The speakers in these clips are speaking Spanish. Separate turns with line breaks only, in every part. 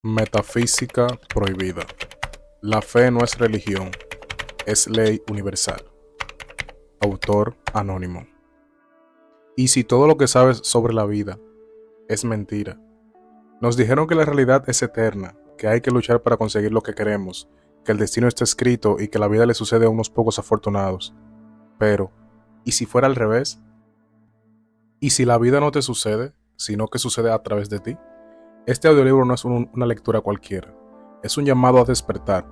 Metafísica prohibida. La fe no es religión, es ley universal. Autor anónimo. ¿Y si todo lo que sabes sobre la vida es mentira? Nos dijeron que la realidad es eterna, que hay que luchar para conseguir lo que queremos, que el destino está escrito y que la vida le sucede a unos pocos afortunados. Pero, ¿y si fuera al revés? ¿Y si la vida no te sucede, sino que sucede a través de ti? Este audiolibro no es una lectura cualquiera, es un llamado a despertar,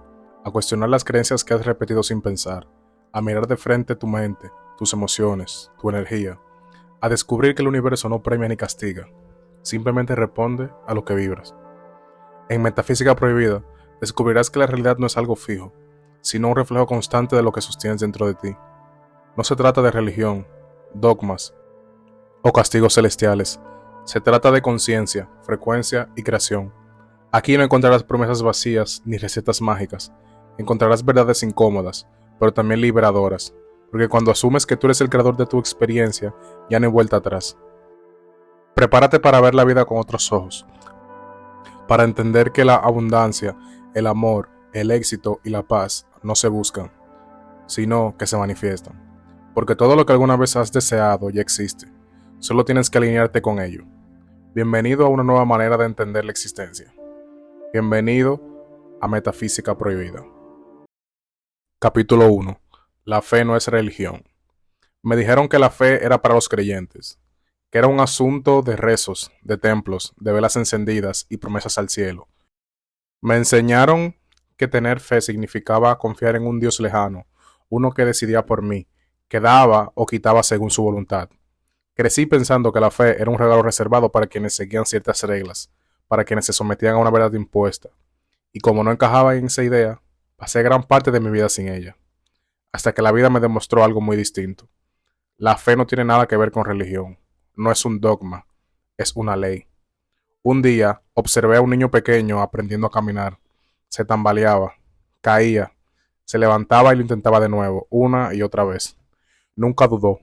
a cuestionar las creencias que has repetido sin pensar, a mirar de frente tu mente, tus emociones, tu energía, a descubrir que el universo no premia ni castiga, simplemente responde a lo que vibras. En Metafísica Prohibida, descubrirás que la realidad no es algo fijo, sino un reflejo constante de lo que sostienes dentro de ti. No se trata de religión, dogmas o castigos celestiales. Se trata de conciencia, frecuencia y creación. Aquí no encontrarás promesas vacías ni recetas mágicas. Encontrarás verdades incómodas, pero también liberadoras, porque cuando asumes que tú eres el creador de tu experiencia, ya no hay vuelta atrás. Prepárate para ver la vida con otros ojos, para entender que la abundancia, el amor, el éxito y la paz no se buscan, sino que se manifiestan. Porque todo lo que alguna vez has deseado ya existe, solo tienes que alinearte con ello. Bienvenido a una nueva manera de entender la existencia. Bienvenido a Metafísica Prohibida. Capítulo 1. La fe no es religión. Me dijeron que la fe era para los creyentes, que era un asunto de rezos, de templos, de velas encendidas y promesas al cielo. Me enseñaron que tener fe significaba confiar en un Dios lejano, uno que decidía por mí, que daba o quitaba según su voluntad. Crecí pensando que la fe era un regalo reservado para quienes seguían ciertas reglas, para quienes se sometían a una verdad impuesta. Y como no encajaba en esa idea, pasé gran parte de mi vida sin ella, hasta que la vida me demostró algo muy distinto. La fe no tiene nada que ver con religión, no es un dogma, es una ley. Un día observé a un niño pequeño aprendiendo a caminar. Se tambaleaba, caía, se levantaba y lo intentaba de nuevo, una y otra vez. Nunca dudó,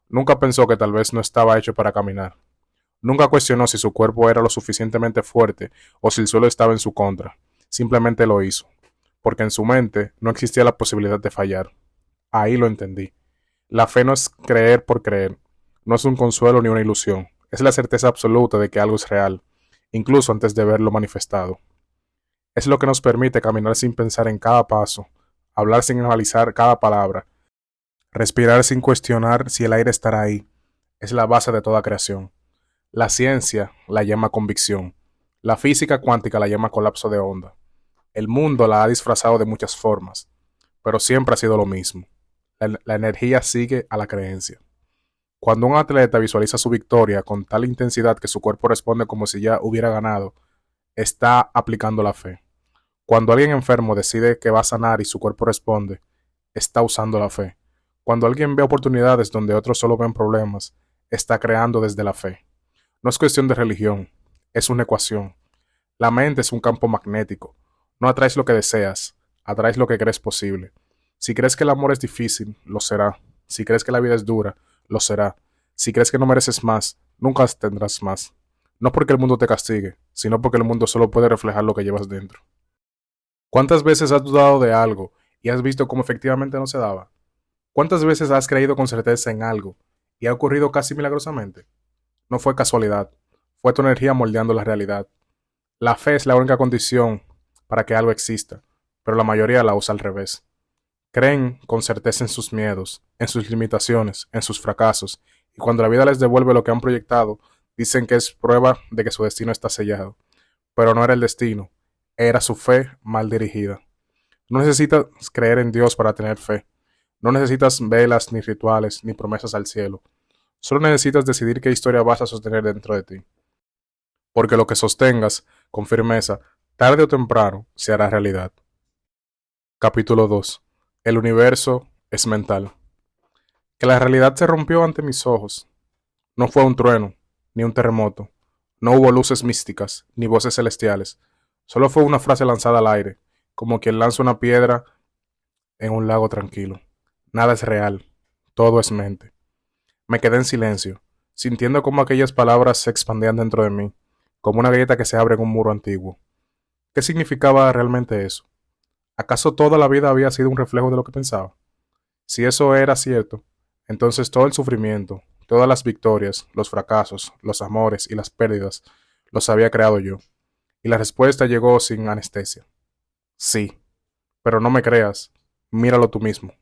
nunca pensó que tal vez no estaba hecho para caminar. Nunca cuestionó si su cuerpo era lo suficientemente fuerte o si el suelo estaba en su contra. Simplemente lo hizo, porque en su mente no existía la posibilidad de fallar. Ahí lo entendí. La fe no es creer por creer, no es un consuelo ni una ilusión, es la certeza absoluta de que algo es real, incluso antes de verlo manifestado. Es lo que nos permite caminar sin pensar en cada paso, hablar sin analizar cada palabra, respirar sin cuestionar si el aire estará ahí. Es la base de toda creación. La ciencia la llama convicción, la física cuántica la llama colapso de onda. El mundo la ha disfrazado de muchas formas, pero siempre ha sido lo mismo. La energía sigue a la creencia. Cuando un atleta visualiza su victoria con tal intensidad que su cuerpo responde como si ya hubiera ganado, está aplicando la fe. Cuando alguien enfermo decide que va a sanar y su cuerpo responde, está usando la fe. Cuando alguien ve oportunidades donde otros solo ven problemas, está creando desde la fe. No es cuestión de religión, es una ecuación. La mente es un campo magnético. No atraes lo que deseas, atraes lo que crees posible. Si crees que el amor es difícil, lo será. Si crees que la vida es dura, lo será. Si crees que no mereces más, nunca tendrás más. No porque el mundo te castigue, sino porque el mundo solo puede reflejar lo que llevas dentro. ¿Cuántas veces has dudado de algo y has visto cómo efectivamente no se daba? ¿Cuántas veces has creído con certeza en algo y ha ocurrido casi milagrosamente? No fue casualidad, fue tu energía moldeando la realidad. La fe es la única condición para que algo exista, pero la mayoría la usa al revés. Creen con certeza en sus miedos, en sus limitaciones, en sus fracasos, y cuando la vida les devuelve lo que han proyectado, dicen que es prueba de que su destino está sellado. Pero no era el destino, era su fe mal dirigida. No necesitas creer en Dios para tener fe. No necesitas velas, ni rituales, ni promesas al cielo. Solo necesitas decidir qué historia vas a sostener dentro de ti. Porque lo que sostengas, con firmeza, tarde o temprano, se hará realidad. Capítulo 2. El universo es mental. Que la realidad se rompió ante mis ojos. No fue un trueno, ni un terremoto. No hubo luces místicas, ni voces celestiales. Solo fue una frase lanzada al aire, como quien lanza una piedra en un lago tranquilo. Nada es real, todo es mente. Me quedé en silencio, sintiendo cómo aquellas palabras se expandían dentro de mí, como una galleta que se abre en un muro antiguo. ¿Qué significaba realmente eso? ¿Acaso toda la vida había sido un reflejo de lo que pensaba? Si eso era cierto, entonces todo el sufrimiento, todas las victorias, los fracasos, los amores y las pérdidas los había creado yo. Y la respuesta llegó sin anestesia. Sí, pero no me creas, míralo tú mismo.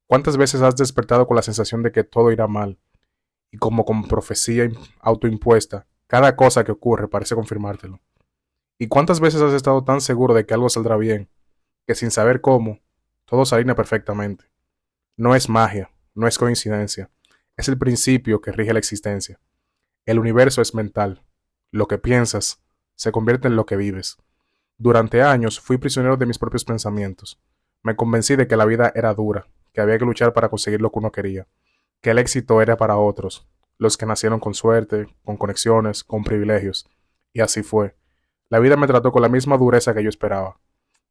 ¿Cuántas veces has despertado con la sensación de que todo irá mal? Y como con profecía autoimpuesta, cada cosa que ocurre parece confirmártelo. ¿Y cuántas veces has estado tan seguro de que algo saldrá bien, que sin saber cómo, todo se alinea perfectamente? No es magia, no es coincidencia, es el principio que rige la existencia. El universo es mental. Lo que piensas se convierte en lo que vives. Durante años fui prisionero de mis propios pensamientos. Me convencí de que la vida era dura, que había que luchar para conseguir lo que uno quería, que el éxito era para otros, los que nacieron con suerte, con conexiones, con privilegios. Y así fue. La vida me trató con la misma dureza que yo esperaba.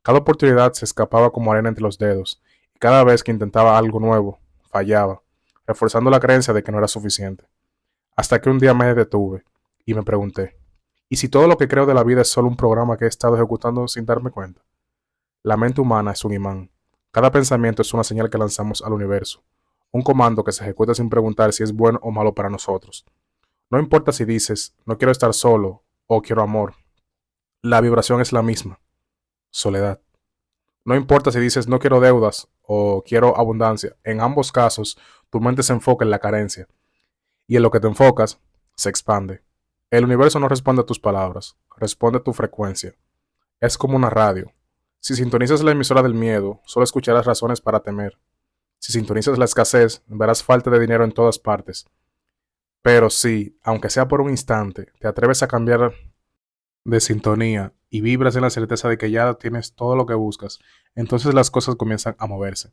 Cada oportunidad se escapaba como arena entre los dedos, y cada vez que intentaba algo nuevo, fallaba, reforzando la creencia de que no era suficiente. Hasta que un día me detuve y me pregunté, ¿y si todo lo que creo de la vida es solo un programa que he estado ejecutando sin darme cuenta? La mente humana es un imán. Cada pensamiento es una señal que lanzamos al universo, un comando que se ejecuta sin preguntar si es bueno o malo para nosotros. No importa si dices, no quiero estar solo o quiero amor, la vibración es la misma, soledad. No importa si dices, no quiero deudas o quiero abundancia, en ambos casos tu mente se enfoca en la carencia, y en lo que te enfocas se expande. El universo no responde a tus palabras, responde a tu frecuencia. Es como una radio. Si sintonizas la emisora del miedo, solo escucharás razones para temer. Si sintonizas la escasez, verás falta de dinero en todas partes. Pero si, aunque sea por un instante, te atreves a cambiar de sintonía y vibras en la certeza de que ya tienes todo lo que buscas, entonces las cosas comienzan a moverse.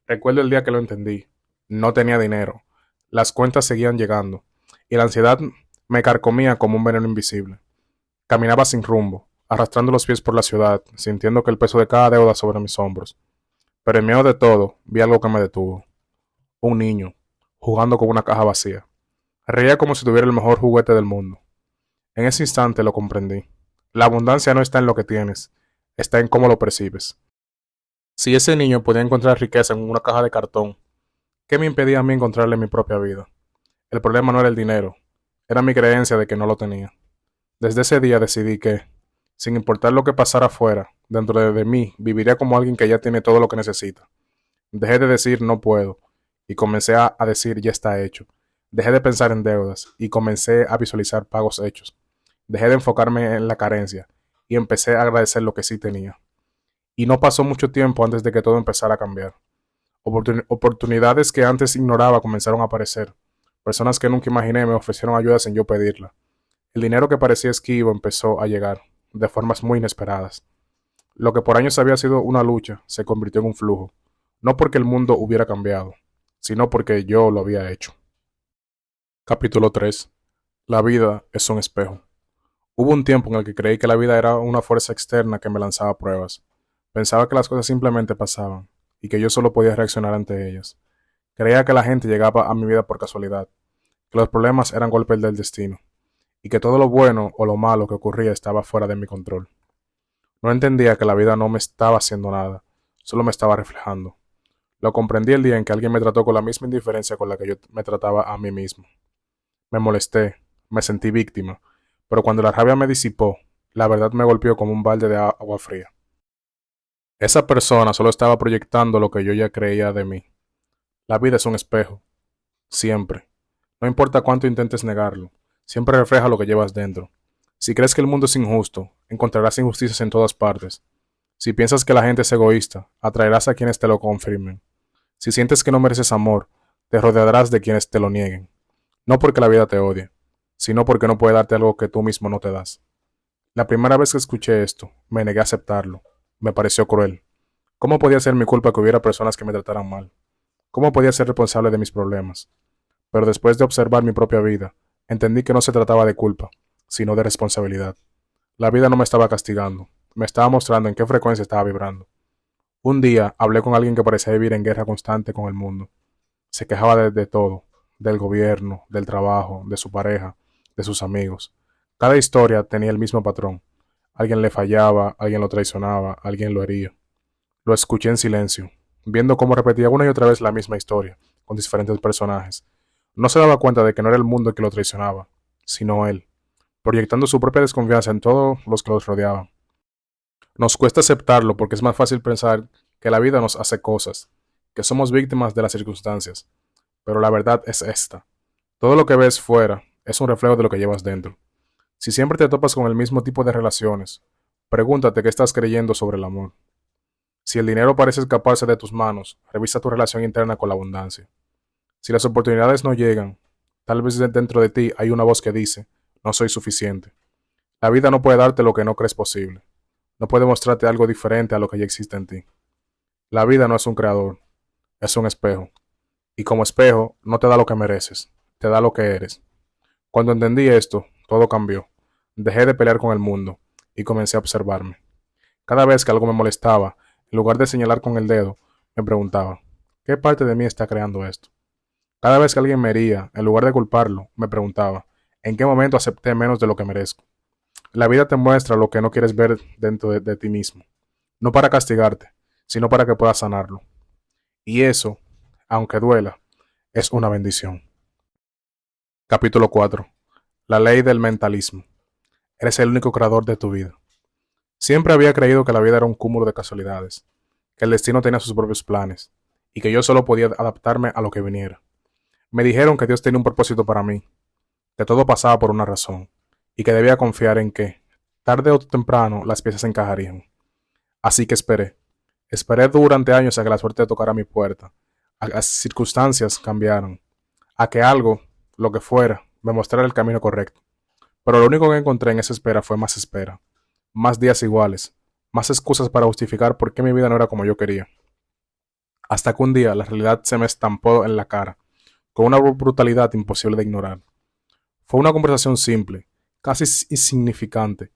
Recuerdo el día que lo entendí. No tenía dinero. Las cuentas seguían llegando. Y la ansiedad me carcomía como un veneno invisible. Caminaba sin rumbo, arrastrando los pies por la ciudad, sintiendo que el peso de cada deuda sobre mis hombros. Pero en medio de todo, vi algo que me detuvo. Un niño, jugando con una caja vacía. Reía como si tuviera el mejor juguete del mundo. En ese instante lo comprendí. La abundancia no está en lo que tienes, está en cómo lo percibes. Si ese niño podía encontrar riqueza en una caja de cartón, ¿qué me impedía a mí encontrarle en mi propia vida? El problema no era el dinero, era mi creencia de que no lo tenía. Desde ese día decidí que, sin importar lo que pasara afuera, dentro de mí, viviría como alguien que ya tiene todo lo que necesita. Dejé de decir no puedo y comencé a decir ya está hecho. Dejé de pensar en deudas y comencé a visualizar pagos hechos. Dejé de enfocarme en la carencia y empecé a agradecer lo que sí tenía. Y no pasó mucho tiempo antes de que todo empezara a cambiar. Oportunidades que antes ignoraba comenzaron a aparecer. Personas que nunca imaginé me ofrecieron ayuda sin yo pedirla. El dinero que parecía esquivo empezó a llegar, de formas muy inesperadas. Lo que por años había sido una lucha se convirtió en un flujo, no porque el mundo hubiera cambiado, sino porque yo lo había hecho. Capítulo 3. La vida es un espejo. Hubo un tiempo en el que creí que la vida era una fuerza externa que me lanzaba pruebas. Pensaba que las cosas simplemente pasaban, y que yo solo podía reaccionar ante ellas. Creía que la gente llegaba a mi vida por casualidad, que los problemas eran golpes del destino, y que todo lo bueno o lo malo que ocurría estaba fuera de mi control. No entendía que la vida no me estaba haciendo nada, solo me estaba reflejando. Lo comprendí el día en que alguien me trató con la misma indiferencia con la que yo me trataba a mí mismo. Me molesté, me sentí víctima, pero cuando la rabia me disipó, la verdad me golpeó como un balde de agua fría. Esa persona solo estaba proyectando lo que yo ya creía de mí. La vida es un espejo, siempre. No importa cuánto intentes negarlo, siempre refleja lo que llevas dentro. Si crees que el mundo es injusto, encontrarás injusticias en todas partes. Si piensas que la gente es egoísta, atraerás a quienes te lo confirmen. Si sientes que no mereces amor, te rodearás de quienes te lo nieguen. No porque la vida te odie, sino porque no puede darte algo que tú mismo no te das. La primera vez que escuché esto, me negué a aceptarlo. Me pareció cruel. ¿Cómo podía ser mi culpa que hubiera personas que me trataran mal? ¿Cómo podía ser responsable de mis problemas? Pero después de observar mi propia vida, entendí que no se trataba de culpa, sino de responsabilidad. La vida no me estaba castigando, me estaba mostrando en qué frecuencia estaba vibrando. Un día hablé con alguien que parecía vivir en guerra constante con el mundo. Se quejaba de todo, del gobierno, del trabajo, de su pareja, de sus amigos. Cada historia tenía el mismo patrón. Alguien le fallaba, alguien lo traicionaba, alguien lo hería. Lo escuché en silencio, viendo cómo repetía una y otra vez la misma historia, con diferentes personajes. No se daba cuenta de que no era el mundo el que lo traicionaba, sino él, proyectando su propia desconfianza en todos los que los rodeaban. Nos cuesta aceptarlo porque es más fácil pensar que la vida nos hace cosas, que somos víctimas de las circunstancias, pero la verdad es esta. Todo lo que ves fuera es un reflejo de lo que llevas dentro. Si siempre te topas con el mismo tipo de relaciones, pregúntate qué estás creyendo sobre el amor. Si el dinero parece escaparse de tus manos, revisa tu relación interna con la abundancia. Si las oportunidades no llegan, tal vez dentro de ti hay una voz que dice, no soy suficiente. La vida no puede darte lo que no crees posible. No puede mostrarte algo diferente a lo que ya existe en ti. La vida no es un creador, es un espejo. Y como espejo, no te da lo que mereces, te da lo que eres. Cuando entendí esto, todo cambió. Dejé de pelear con el mundo y comencé a observarme. Cada vez que algo me molestaba, en lugar de señalar con el dedo, me preguntaba, ¿qué parte de mí está creando esto? Cada vez que alguien me hería, en lugar de culparlo, me preguntaba, ¿en qué momento acepté menos de lo que merezco? La vida te muestra lo que no quieres ver dentro de ti mismo, no para castigarte, sino para que puedas sanarlo. Y eso, aunque duela, es una bendición. Capítulo 4. La ley del mentalismo. Eres el único creador de tu vida. Siempre había creído que la vida era un cúmulo de casualidades, que el destino tenía sus propios planes, y que yo solo podía adaptarme a lo que viniera. Me dijeron que Dios tenía un propósito para mí, que todo pasaba por una razón, y que debía confiar en que, tarde o temprano, las piezas se encajarían. Así que esperé. Esperé durante años a que la suerte tocara mi puerta, a que las circunstancias cambiaran, a que algo, lo que fuera, me mostrara el camino correcto. Pero lo único que encontré en esa espera, más días iguales, más excusas para justificar por qué mi vida no era como yo quería. Hasta que un día la realidad se me estampó en la cara, con una brutalidad imposible de ignorar. Fue una conversación simple, casi insignificante.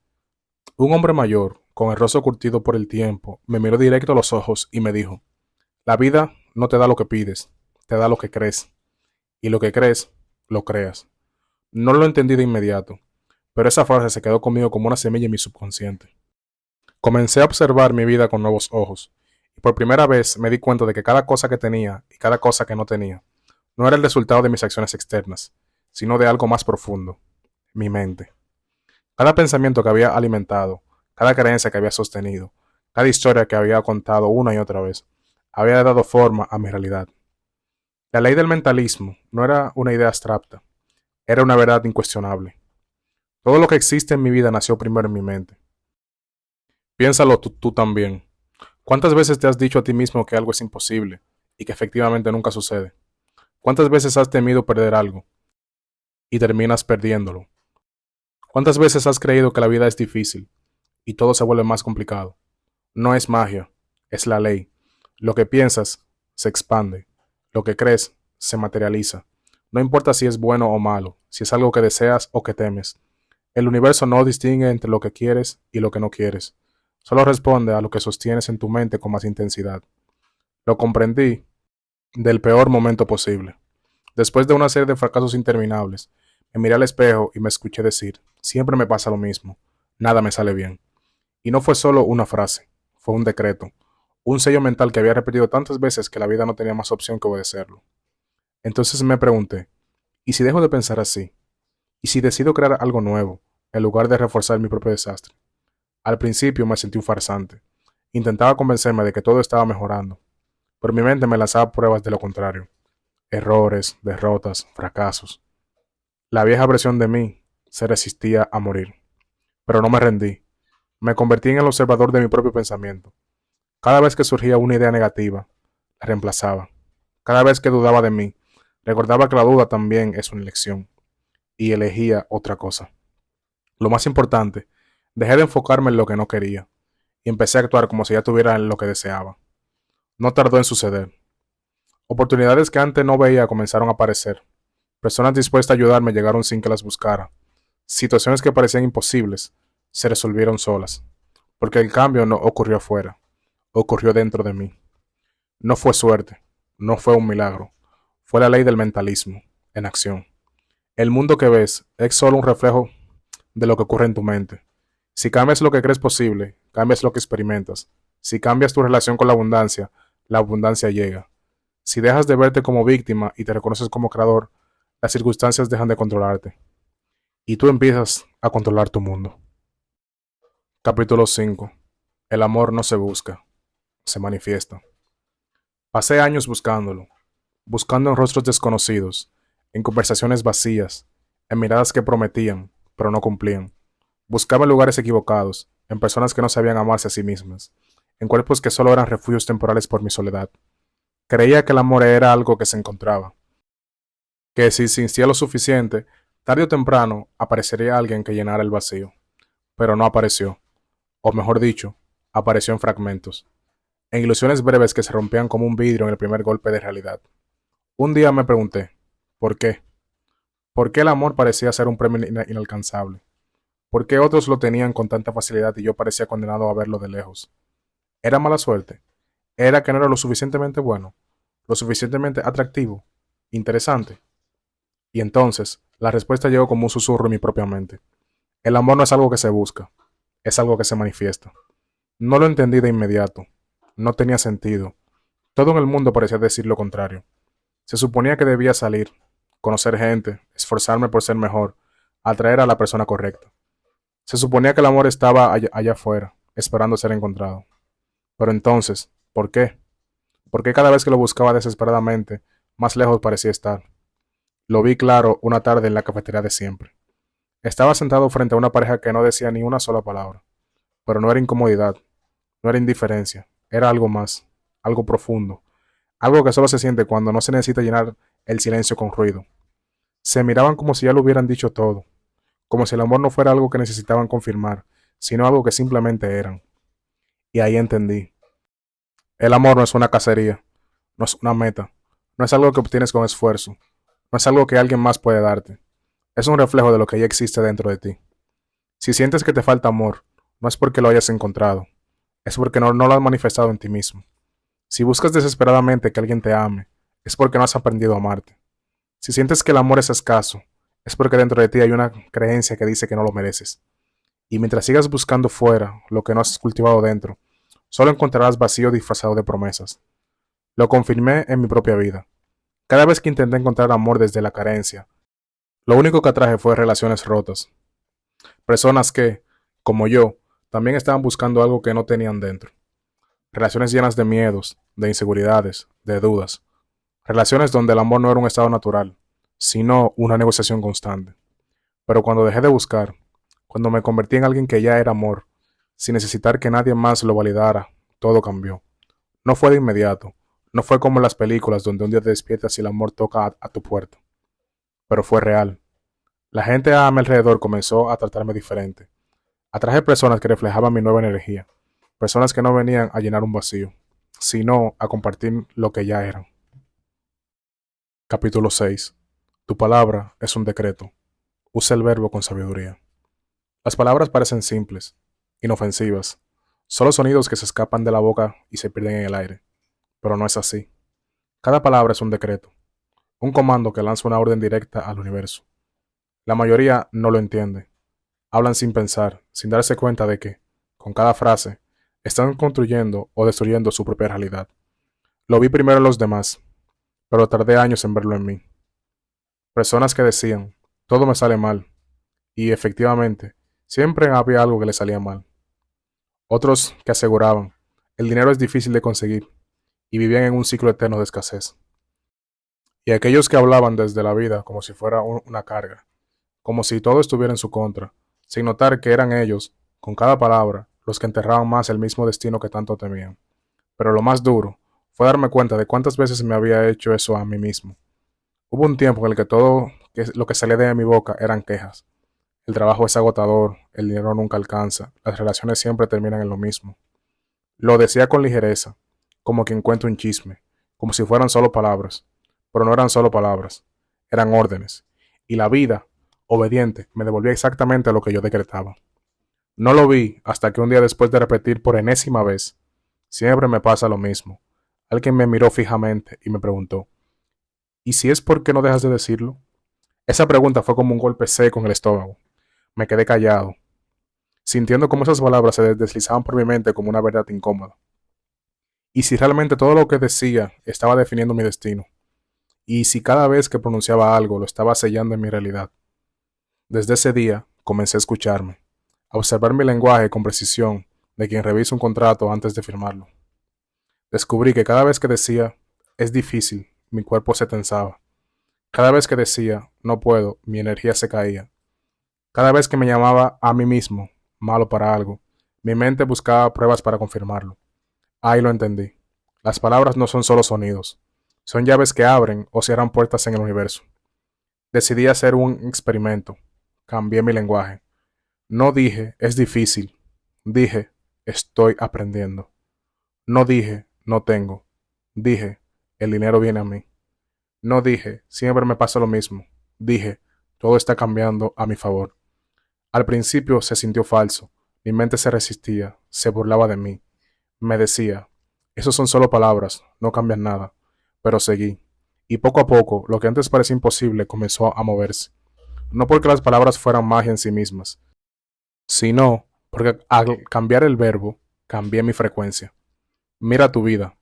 Un hombre mayor, con el rostro curtido por el tiempo, me miró directo a los ojos y me dijo, la vida no te da lo que pides, te da lo que crees. Y lo que crees, lo creas. No lo entendí de inmediato, pero esa frase se quedó conmigo como una semilla en mi subconsciente. Comencé a observar mi vida con nuevos ojos, y por primera vez me di cuenta de que cada cosa que tenía y cada cosa que no tenía, no era el resultado de mis acciones externas, sino de algo más profundo, mi mente. Cada pensamiento que había alimentado, cada creencia que había sostenido, cada historia que había contado una y otra vez, había dado forma a mi realidad. La ley del mentalismo no era una idea abstracta, era una verdad incuestionable. Todo lo que existe en mi vida nació primero en mi mente. Piénsalo tú también. ¿Cuántas veces te has dicho a ti mismo que algo es imposible y que efectivamente nunca sucede? ¿Cuántas veces has temido perder algo y terminas perdiéndolo? ¿Cuántas veces has creído que la vida es difícil y todo se vuelve más complicado? No es magia, es la ley. Lo que piensas se expande, lo que crees se materializa. No importa si es bueno o malo, si es algo que deseas o que temes. El universo no distingue entre lo que quieres y lo que no quieres. Solo responde a lo que sostienes en tu mente con más intensidad. Lo comprendí del peor momento posible. Después de una serie de fracasos interminables, me miré al espejo y me escuché decir, siempre me pasa lo mismo, nada me sale bien. Y no fue solo una frase, fue un decreto, un sello mental que había repetido tantas veces que la vida no tenía más opción que obedecerlo. Entonces me pregunté, ¿y si dejo de pensar así? ¿Y si decido crear algo nuevo, en lugar de reforzar mi propio desastre? Al principio me sentí un farsante. Intentaba convencerme de que todo estaba mejorando, pero mi mente me lanzaba pruebas de lo contrario. Errores, derrotas, fracasos. La vieja versión de mí se resistía a morir. Pero no me rendí. Me convertí en el observador de mi propio pensamiento. Cada vez que surgía una idea negativa, la reemplazaba. Cada vez que dudaba de mí, recordaba que la duda también es una elección. Y elegía otra cosa. Lo más importante, dejé de enfocarme en lo que no quería y empecé a actuar como si ya tuviera lo que deseaba. No tardó en suceder. Oportunidades que antes no veía comenzaron a aparecer. Personas dispuestas a ayudarme llegaron sin que las buscara. Situaciones que parecían imposibles se resolvieron solas, porque el cambio no ocurrió afuera, ocurrió dentro de mí. No fue suerte, no fue un milagro, fue la ley del mentalismo, en acción. El mundo que ves es solo un reflejo de lo que ocurre en tu mente. Si cambias lo que crees posible, cambias lo que experimentas. Si cambias tu relación con la abundancia llega. Si dejas de verte como víctima y te reconoces como creador, las circunstancias dejan de controlarte. Y tú empiezas a controlar tu mundo. Capítulo 5. El amor no se busca, se manifiesta. Pasé años buscándolo, buscando en rostros desconocidos, en conversaciones vacías, en miradas que prometían, pero no cumplían. Buscaba en lugares equivocados, en personas que no sabían amarse a sí mismas, en cuerpos que solo eran refugios temporales por mi soledad. Creía que el amor era algo que se encontraba, que si insistía lo suficiente, tarde o temprano aparecería alguien que llenara el vacío. Pero no apareció, o mejor dicho, apareció en fragmentos, en ilusiones breves que se rompían como un vidrio en el primer golpe de realidad. Un día me pregunté, ¿por qué? ¿Por qué el amor parecía ser un premio inalcanzable? ¿Por qué otros lo tenían con tanta facilidad y yo parecía condenado a verlo de lejos? ¿Era mala suerte? ¿Era que no era lo suficientemente bueno? ¿Lo suficientemente atractivo? ¿Interesante? Y entonces, la respuesta llegó como un susurro en mi propia mente. El amor no es algo que se busca, es algo que se manifiesta. No lo entendí de inmediato. No tenía sentido. Todo en el mundo parecía decir lo contrario. Se suponía que debía salir, conocer gente, esforzarme por ser mejor, atraer a la persona correcta. Se suponía que el amor estaba allá afuera, esperando ser encontrado. Pero entonces, ¿por qué? ¿Por qué cada vez que lo buscaba desesperadamente, más lejos parecía estar? Lo vi claro una tarde en la cafetería de siempre. Estaba sentado frente a una pareja que no decía ni una sola palabra. Pero no era incomodidad, no era indiferencia, era algo más, algo profundo, algo que solo se siente cuando no se necesita llenar el silencio con ruido. Se miraban como si ya lo hubieran dicho todo, como si el amor no fuera algo que necesitaban confirmar, sino algo que simplemente eran. Y ahí entendí. El amor no es una cacería, no es una meta, no es algo que obtienes con esfuerzo, no es algo que alguien más puede darte. Es un reflejo de lo que ya existe dentro de ti. Si sientes que te falta amor, no es porque lo hayas encontrado, es porque no lo has manifestado en ti mismo. Si buscas desesperadamente que alguien te ame, es porque no has aprendido a amarte. Si sientes que el amor es escaso, es porque dentro de ti hay una creencia que dice que no lo mereces. Y mientras sigas buscando fuera lo que no has cultivado dentro, solo encontrarás vacío disfrazado de promesas. Lo confirmé en mi propia vida. Cada vez que intenté encontrar amor desde la carencia, lo único que atraje fue relaciones rotas. Personas que, como yo, también estaban buscando algo que no tenían dentro. Relaciones llenas de miedos, de inseguridades, de dudas. Relaciones donde el amor no era un estado natural, sino una negociación constante. Pero cuando dejé de buscar, cuando me convertí en alguien que ya era amor, sin necesitar que nadie más lo validara, todo cambió. No fue de inmediato, no fue como en las películas donde un día te despiertas y el amor toca a tu puerta, pero fue real. La gente a mi alrededor comenzó a tratarme diferente. Atraje personas que reflejaban mi nueva energía, personas que no venían a llenar un vacío, sino a compartir lo que ya eran. Capítulo 6. Tu palabra es un decreto. Usa el verbo con sabiduría. Las palabras parecen simples, inofensivas, solo sonidos que se escapan de la boca y se pierden en el aire. Pero no es así. Cada palabra es un decreto, un comando que lanza una orden directa al universo. La mayoría no lo entiende. Hablan sin pensar, sin darse cuenta de que, con cada frase, están construyendo o destruyendo su propia realidad. Lo vi primero en los demás, pero tardé años en verlo en mí. Personas que decían, todo me sale mal, y efectivamente, siempre había algo que le salía mal. Otros que aseguraban, el dinero es difícil de conseguir, y vivían en un ciclo eterno de escasez. Y aquellos que hablaban desde la vida como si fuera una carga, como si todo estuviera en su contra, sin notar que eran ellos, con cada palabra, los que enterraban más el mismo destino que tanto temían. Pero lo más duro fue darme cuenta de cuántas veces me había hecho eso a mí mismo. Hubo un tiempo en el que todo lo que salía de mi boca eran quejas. El trabajo es agotador, el dinero nunca alcanza, las relaciones siempre terminan en lo mismo. Lo decía con ligereza, como quien cuenta un chisme, como si fueran solo palabras. Pero no eran solo palabras, eran órdenes. Y la vida, obediente, me devolvía exactamente lo que yo decretaba. No lo vi hasta que un día, después de repetir por enésima vez, siempre me pasa lo mismo, alguien me miró fijamente y me preguntó, ¿y si es porque no dejas de decirlo? Esa pregunta fue como un golpe seco en el estómago. Me quedé callado. sintiendo cómo esas palabras se deslizaban por mi mente como una verdad incómoda. Y si realmente todo lo que decía estaba definiendo mi destino, y si cada vez que pronunciaba algo lo estaba sellando en mi realidad. Desde ese día comencé a escucharme, a observar mi lenguaje con precisión de quien revisa un contrato antes de firmarlo. Descubrí que cada vez que decía es difícil, mi cuerpo se tensaba. Cada vez que decía no puedo, mi energía se caía. Cada vez que me llamaba a mí mismo malo para algo, mi mente buscaba pruebas para confirmarlo. Ahí lo entendí. Las palabras no son solo sonidos, son llaves que abren o cierran puertas en el universo. Decidí hacer un experimento. Cambié mi lenguaje. No dije es difícil, dije estoy aprendiendo. No dije no tengo, dije el dinero viene a mí. No dije siempre me pasa lo mismo, dije todo está cambiando a mi favor. Al principio se sintió falso, mi mente se resistía, se burlaba de mí. Me decía, esos son solo palabras, no cambian nada. Pero seguí, y poco a poco lo que antes parecía imposible comenzó a moverse. No porque las palabras fueran magia en sí mismas, sino porque al cambiar el verbo, cambié mi frecuencia. Mira tu vida,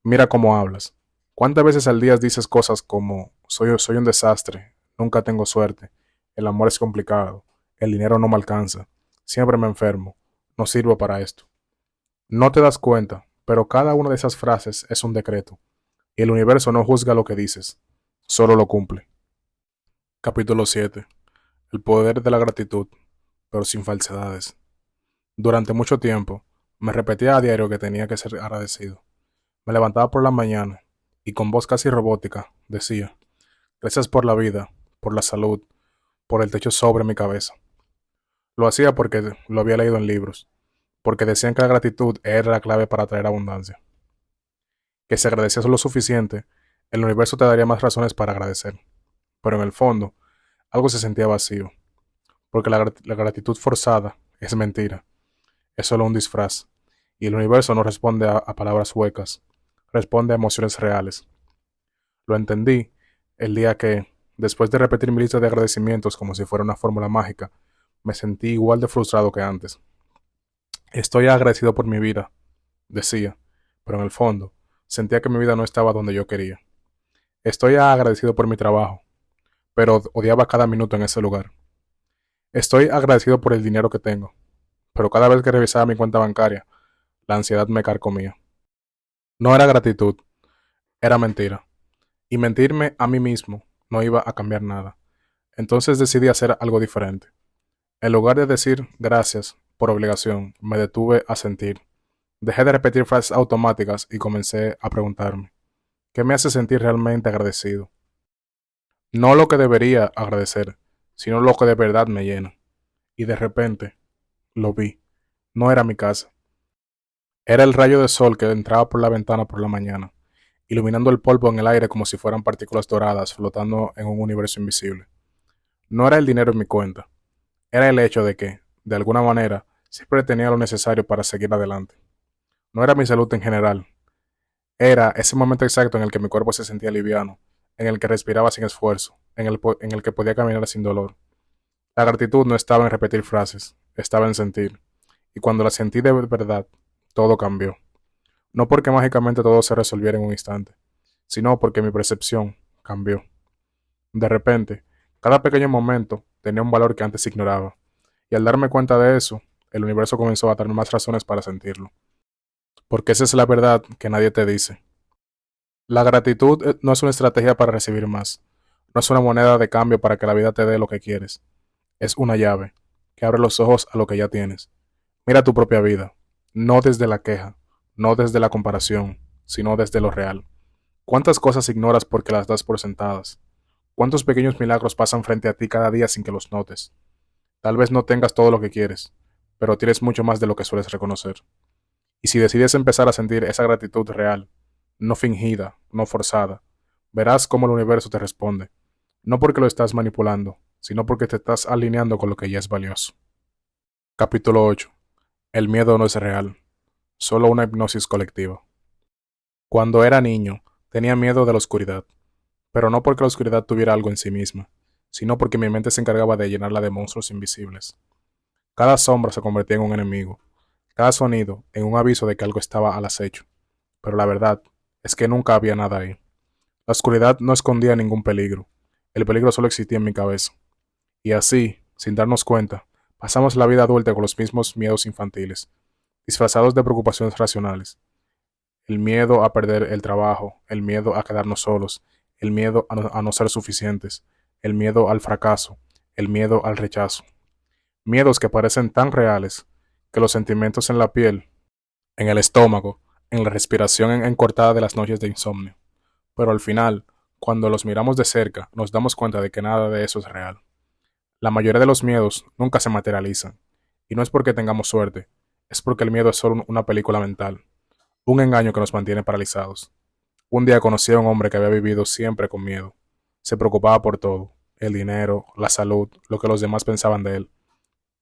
mira cómo hablas. ¿Cuántas veces al día dices cosas como soy un desastre, nunca tengo suerte, el amor es complicado, el dinero no me alcanza, siempre me enfermo, no sirvo para esto? No te das cuenta, pero cada una de esas frases es un decreto, y el universo no juzga lo que dices, solo lo cumple. Capítulo 7. El poder de la gratitud, pero sin falsedades. Durante mucho tiempo, me repetía a diario que tenía que ser agradecido. Me levantaba por la mañana y con voz casi robótica decía, gracias por la vida, por la salud, por el techo sobre mi cabeza. Lo hacía porque lo había leído en libros, porque decían que la gratitud era la clave para atraer abundancia. Que si agradecías lo suficiente, el universo te daría más razones para agradecer. Pero en el fondo, algo se sentía vacío, porque la gratitud forzada es mentira, es solo un disfraz, y el universo no responde a palabras huecas, responde a emociones reales. Lo entendí el día que, después de repetir mi lista de agradecimientos como si fuera una fórmula mágica, me sentí igual de frustrado que antes. Estoy agradecido por mi vida, decía, pero en el fondo sentía que mi vida no estaba donde yo quería. Estoy agradecido por mi trabajo, pero odiaba cada minuto en ese lugar. Estoy agradecido por el dinero que tengo, pero cada vez que revisaba mi cuenta bancaria, la ansiedad me carcomía. No era gratitud, era mentira. Y mentirme a mí mismo no iba a cambiar nada. Entonces decidí hacer algo diferente. En lugar de decir gracias por obligación, me detuve a sentir. Dejé de repetir frases automáticas y comencé a preguntarme, ¿qué me hace sentir realmente agradecido? No lo que debería agradecer, sino lo que de verdad me llena. Y de repente, lo vi. No era mi casa. Era el rayo de sol que entraba por la ventana por la mañana, iluminando el polvo en el aire como si fueran partículas doradas flotando en un universo invisible. No era el dinero en mi cuenta, era el hecho de que, de alguna manera, siempre tenía lo necesario para seguir adelante. No era mi salud en general, era ese momento exacto en el que mi cuerpo se sentía liviano, en el que respiraba sin esfuerzo, en el que podía caminar sin dolor. La gratitud no estaba en repetir frases, estaba en sentir, y cuando la sentí de verdad, todo cambió. No porque mágicamente todo se resolviera en un instante, sino porque mi percepción cambió. De repente, cada pequeño momento tenía un valor que antes ignoraba, y al darme cuenta de eso, el universo comenzó a darme más razones para sentirlo. Porque esa es la verdad que nadie te dice. La gratitud no es una estrategia para recibir más, no es una moneda de cambio para que la vida te dé lo que quieres, es una llave que abre los ojos a lo que ya tienes. Mira tu propia vida, no desde la queja, no desde la comparación, sino desde lo real. ¿Cuántas cosas ignoras porque las das por sentadas? ¿Cuántos pequeños milagros pasan frente a ti cada día sin que los notes? Tal vez no tengas todo lo que quieres, pero tienes mucho más de lo que sueles reconocer. Y si decides empezar a sentir esa gratitud real, no fingida, no forzada, verás cómo el universo te responde, no porque lo estás manipulando, sino porque te estás alineando con lo que ya es valioso. Capítulo 8. El miedo no es real, solo una hipnosis colectiva. Cuando era niño, tenía miedo de la oscuridad, pero no porque la oscuridad tuviera algo en sí misma, sino porque mi mente se encargaba de llenarla de monstruos invisibles. Cada sombra se convertía en un enemigo, cada sonido en un aviso de que algo estaba al acecho. Pero la verdad es que nunca había nada ahí. La oscuridad no escondía ningún peligro. El peligro solo existía en mi cabeza. Y así, sin darnos cuenta, pasamos la vida adulta con los mismos miedos infantiles, disfrazados de preocupaciones racionales. El miedo a perder el trabajo, el miedo a quedarnos solos, el miedo a no ser suficientes, el miedo al fracaso, el miedo al rechazo. Miedos que parecen tan reales que los sentimientos en la piel, en el estómago, en la respiración encortada de las noches de insomnio. Pero al final, cuando los miramos de cerca, nos damos cuenta de que nada de eso es real. La mayoría de los miedos nunca se materializan. Y no es porque tengamos suerte, es porque el miedo es solo una película mental, un engaño que nos mantiene paralizados. Un día conocí a un hombre que había vivido siempre con miedo. Se preocupaba por todo, el dinero, la salud, lo que los demás pensaban de él.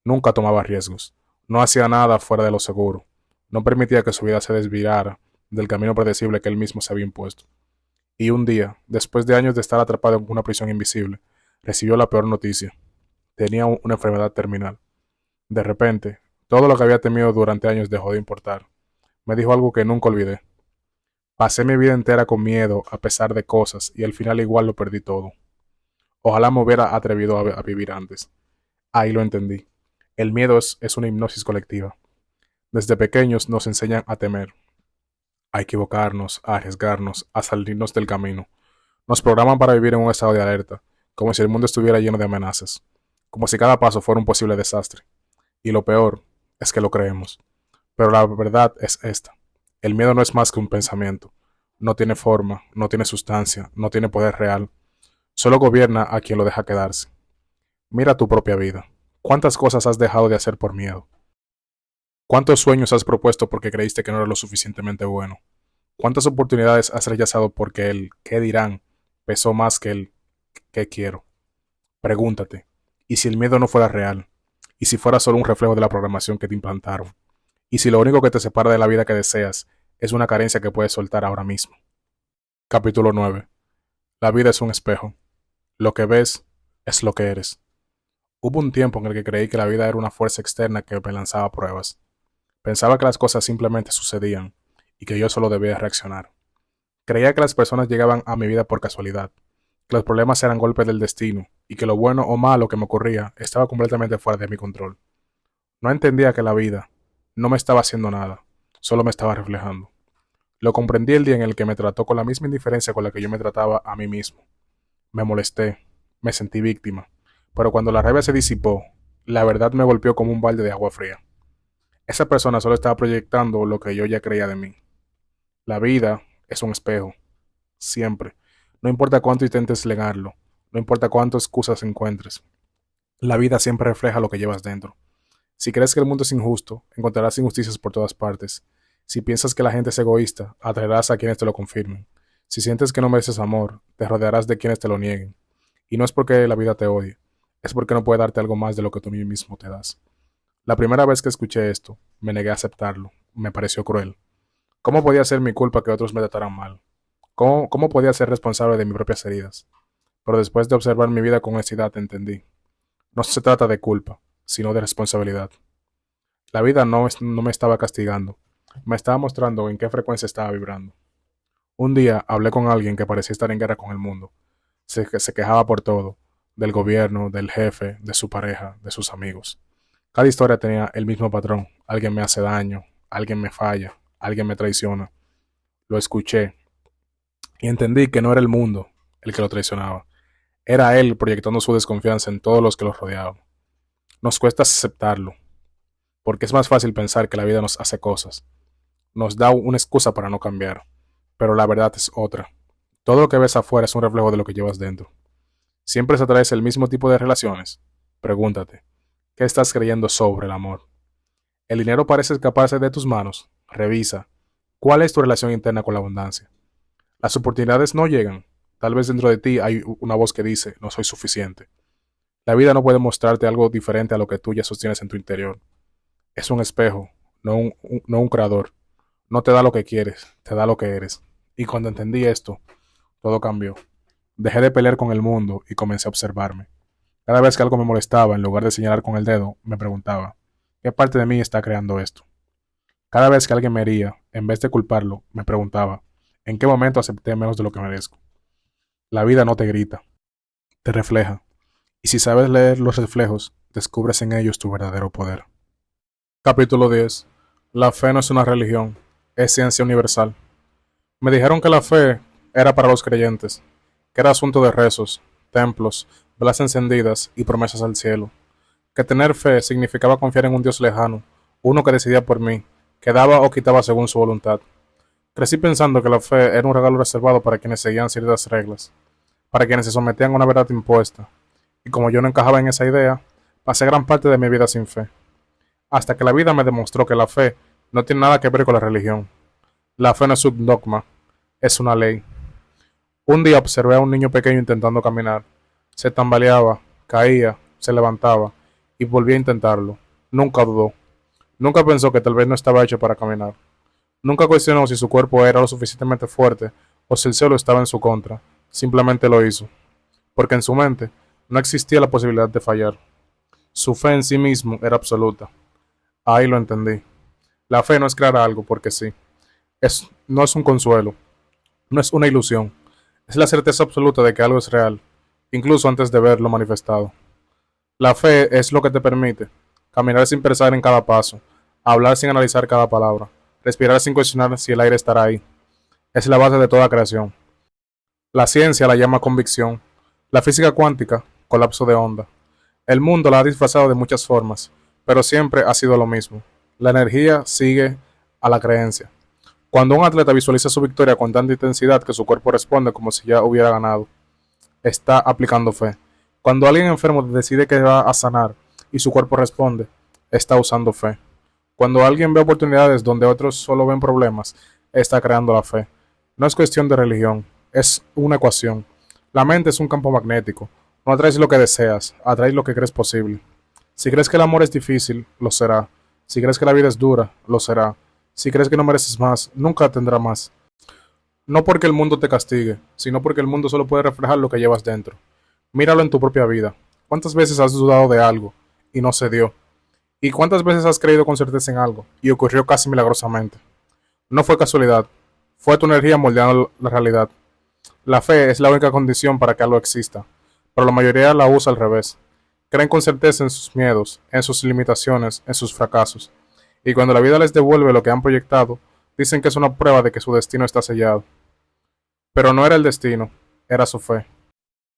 Nunca tomaba riesgos, no hacía nada fuera de lo seguro, no permitía que su vida se desviara del camino predecible que él mismo se había impuesto. Y un día, después de años de estar atrapado en una prisión invisible, recibió la peor noticia. Tenía una enfermedad terminal. De repente, todo lo que había temido durante años dejó de importar. Me dijo algo que nunca olvidé. Pasé mi vida entera con miedo a pesar de cosas y al final igual lo perdí todo. Ojalá me hubiera atrevido a vivir antes. Ahí lo entendí. El miedo es una hipnosis colectiva. Desde pequeños nos enseñan a temer, a equivocarnos, a arriesgarnos, a salirnos del camino. Nos programan para vivir en un estado de alerta, como si el mundo estuviera lleno de amenazas, como si cada paso fuera un posible desastre. Y lo peor es que lo creemos. Pero la verdad es esta. El miedo no es más que un pensamiento. No tiene forma, no tiene sustancia, no tiene poder real. Solo gobierna a quien lo deja quedarse. Mira tu propia vida. ¿Cuántas cosas has dejado de hacer por miedo? ¿Cuántos sueños has propuesto porque creíste que no era lo suficientemente bueno? ¿Cuántas oportunidades has rechazado porque el qué dirán pesó más que el qué quiero? Pregúntate, ¿y si el miedo no fuera real? ¿Y si fuera solo un reflejo de la programación que te implantaron? ¿Y si lo único que te separa de la vida que deseas es una carencia que puedes soltar ahora mismo? Capítulo 9. La vida es un espejo. Lo que ves es lo que eres. Hubo un tiempo en el que creí que la vida era una fuerza externa que me lanzaba pruebas. Pensaba que las cosas simplemente sucedían y que yo solo debía reaccionar. Creía que las personas llegaban a mi vida por casualidad, que los problemas eran golpes del destino y que lo bueno o malo que me ocurría estaba completamente fuera de mi control. No entendía que la vida no me estaba haciendo nada, solo me estaba reflejando. Lo comprendí el día en el que me trató con la misma indiferencia con la que yo me trataba a mí mismo. Me molesté, me sentí víctima, pero cuando la rabia se disipó, la verdad me golpeó como un balde de agua fría. Esa persona solo estaba proyectando lo que yo ya creía de mí. La vida es un espejo, siempre. No importa cuánto intentes negarlo, no importa cuántas excusas encuentres. La vida siempre refleja lo que llevas dentro. Si crees que el mundo es injusto, encontrarás injusticias por todas partes. Si piensas que la gente es egoísta, atraerás a quienes te lo confirmen. Si sientes que no mereces amor, te rodearás de quienes te lo nieguen. Y no es porque la vida te odie, es porque no puede darte algo más de lo que tú mismo te das. La primera vez que escuché esto, me negué a aceptarlo. Me pareció cruel. ¿Cómo podía ser mi culpa que otros me trataran mal? ¿Cómo podía ser responsable de mis propias heridas? Pero después de observar mi vida con honestidad entendí. No se trata de culpa, sino de responsabilidad. La vida no me estaba castigando, me estaba mostrando en qué frecuencia estaba vibrando. Un día hablé con alguien que parecía estar en guerra con el mundo. Se quejaba por todo, del gobierno, del jefe, de su pareja, de sus amigos. Cada historia tenía el mismo patrón. Alguien me hace daño, alguien me falla, alguien me traiciona. Lo escuché y entendí que no era el mundo el que lo traicionaba. Era él proyectando su desconfianza en todos los que lo rodeaban. Nos cuesta aceptarlo, porque es más fácil pensar que la vida nos hace cosas. Nos da una excusa para no cambiar, pero la verdad es otra. Todo lo que ves afuera es un reflejo de lo que llevas dentro. ¿Siempre se atraes el mismo tipo de relaciones? Pregúntate, ¿qué estás creyendo sobre el amor? ¿El dinero parece escaparse de tus manos? Revisa. ¿Cuál es tu relación interna con la abundancia? Las oportunidades no llegan. Tal vez dentro de ti hay una voz que dice, no soy suficiente. La vida no puede mostrarte algo diferente a lo que tú ya sostienes en tu interior. Es un espejo, no un creador. No te da lo que quieres, te da lo que eres. Y cuando entendí esto, todo cambió. Dejé de pelear con el mundo y comencé a observarme. Cada vez que algo me molestaba, en lugar de señalar con el dedo, me preguntaba, ¿Qué parte de mí está creando esto? Cada vez que alguien me hería, en vez de culparlo, me preguntaba, ¿en qué momento acepté menos de lo que merezco? La vida no te grita, te refleja. Y si sabes leer los reflejos, descubres en ellos tu verdadero poder. Capítulo 10. La fe no es una religión, es ciencia universal. Me dijeron que la fe era para los creyentes, que era asunto de rezos, templos, velas encendidas y promesas al cielo, que tener fe significaba confiar en un Dios lejano, uno que decidía por mí, que daba o quitaba según su voluntad. Crecí pensando que la fe era un regalo reservado para quienes seguían ciertas reglas, para quienes se sometían a una verdad impuesta, y como yo no encajaba en esa idea, pasé gran parte de mi vida sin fe, hasta que la vida me demostró que la fe no tiene nada que ver con la religión. La fe no es un dogma, es una ley. Un día observé a un niño pequeño intentando caminar. Se tambaleaba, caía, se levantaba y volvía a intentarlo. Nunca dudó. Nunca pensó que tal vez no estaba hecho para caminar. Nunca cuestionó si su cuerpo era lo suficientemente fuerte o si el cielo estaba en su contra. Simplemente lo hizo. Porque en su mente no existía la posibilidad de fallar. Su fe en sí mismo era absoluta. Ahí lo entendí. La fe no es crear algo porque sí. No es un consuelo. No es una ilusión. Es la certeza absoluta de que algo es real, incluso antes de verlo manifestado. La fe es lo que te permite caminar sin pensar en cada paso, hablar sin analizar cada palabra, respirar sin cuestionar si el aire estará ahí. Es la base de toda creación. La ciencia la llama convicción, la física cuántica, colapso de onda. El mundo la ha disfrazado de muchas formas, pero siempre ha sido lo mismo. La energía sigue a la creencia. Cuando un atleta visualiza su victoria con tanta intensidad que su cuerpo responde como si ya hubiera ganado, está aplicando fe. Cuando alguien enfermo decide que va a sanar y su cuerpo responde, está usando fe. Cuando alguien ve oportunidades donde otros solo ven problemas, está creando la fe. No es cuestión de religión, es una ecuación. La mente es un campo magnético. No atraes lo que deseas, atraes lo que crees posible. Si crees que el amor es difícil, lo será. Si crees que la vida es dura, lo será. Si crees que no mereces más, nunca tendrás más. No porque el mundo te castigue, sino porque el mundo solo puede reflejar lo que llevas dentro. Míralo en tu propia vida. ¿Cuántas veces has dudado de algo y no se dio? ¿Y cuántas veces has creído con certeza en algo y ocurrió casi milagrosamente? No fue casualidad, fue tu energía moldeando la realidad. La fe es la única condición para que algo exista, pero la mayoría la usa al revés. Creen con certeza en sus miedos, en sus limitaciones, en sus fracasos. Y cuando la vida les devuelve lo que han proyectado, dicen que es una prueba de que su destino está sellado. Pero no era el destino, era su fe,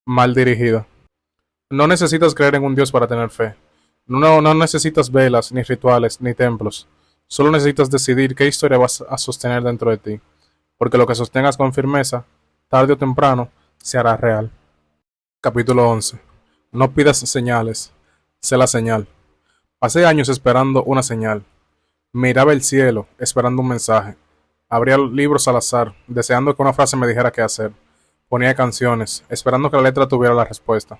mal dirigida. No necesitas creer en un Dios para tener fe. No necesitas velas, ni rituales, ni templos. Solo necesitas decidir qué historia vas a sostener dentro de ti, porque lo que sostengas con firmeza, tarde o temprano, se hará real. Capítulo 11. No pidas señales, sé la señal. Pasé años esperando una señal. Miraba el cielo, esperando un mensaje. Abría libros al azar, deseando que una frase me dijera qué hacer. Ponía canciones, esperando que la letra tuviera la respuesta.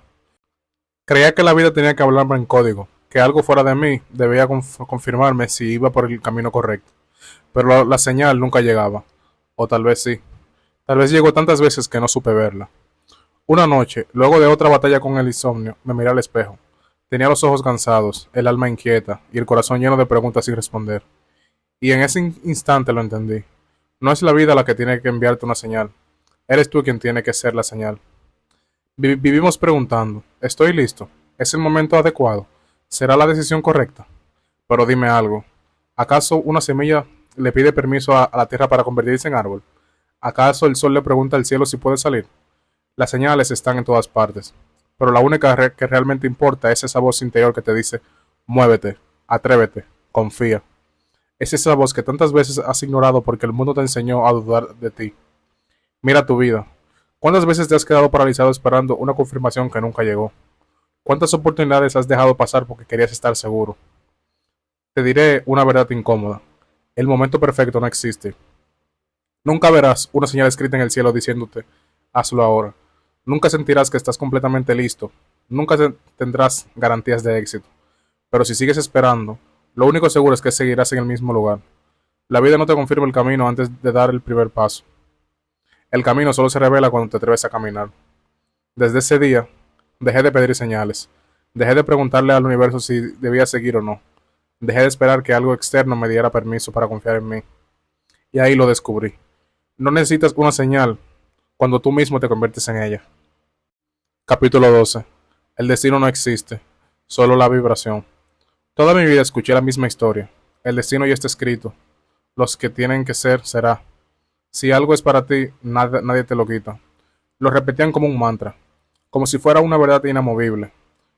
Creía que la vida tenía que hablarme en código, que algo fuera de mí debía confirmarme si iba por el camino correcto. Pero la señal nunca llegaba. O tal vez sí. Tal vez llegó tantas veces que no supe verla. Una noche, luego de otra batalla con el insomnio, me miré al espejo. Tenía los ojos cansados, el alma inquieta y el corazón lleno de preguntas sin responder. Y en ese instante lo entendí. No es la vida la que tiene que enviarte una señal. Eres tú quien tiene que ser la señal. Vivimos preguntando, ¿estoy listo? ¿Es el momento adecuado? ¿Será la decisión correcta? Pero dime algo. ¿Acaso una semilla le pide permiso a la tierra para convertirse en árbol? ¿Acaso el sol le pregunta al cielo si puede salir? Las señales están en todas partes, pero la única que realmente importa es esa voz interior que te dice, muévete, atrévete, confía. Es esa voz que tantas veces has ignorado porque el mundo te enseñó a dudar de ti. Mira tu vida. ¿Cuántas veces te has quedado paralizado esperando una confirmación que nunca llegó? ¿Cuántas oportunidades has dejado pasar porque querías estar seguro? Te diré una verdad incómoda. El momento perfecto no existe. Nunca verás una señal escrita en el cielo diciéndote, hazlo ahora. Nunca sentirás que estás completamente listo. Nunca tendrás garantías de éxito. Pero si sigues esperando, lo único seguro es que seguirás en el mismo lugar. La vida no te confirma el camino antes de dar el primer paso. El camino solo se revela cuando te atreves a caminar. Desde ese día, dejé de pedir señales. Dejé de preguntarle al universo si debía seguir o no. Dejé de esperar que algo externo me diera permiso para confiar en mí. Y ahí lo descubrí. No necesitas una señal cuando tú mismo te conviertes en ella. Capítulo 12. El destino no existe, solo la vibración. Toda mi vida escuché la misma historia. El destino ya está escrito. Los que tienen que ser, será. Si algo es para ti, nadie te lo quita. Lo repetían como un mantra, como si fuera una verdad inamovible,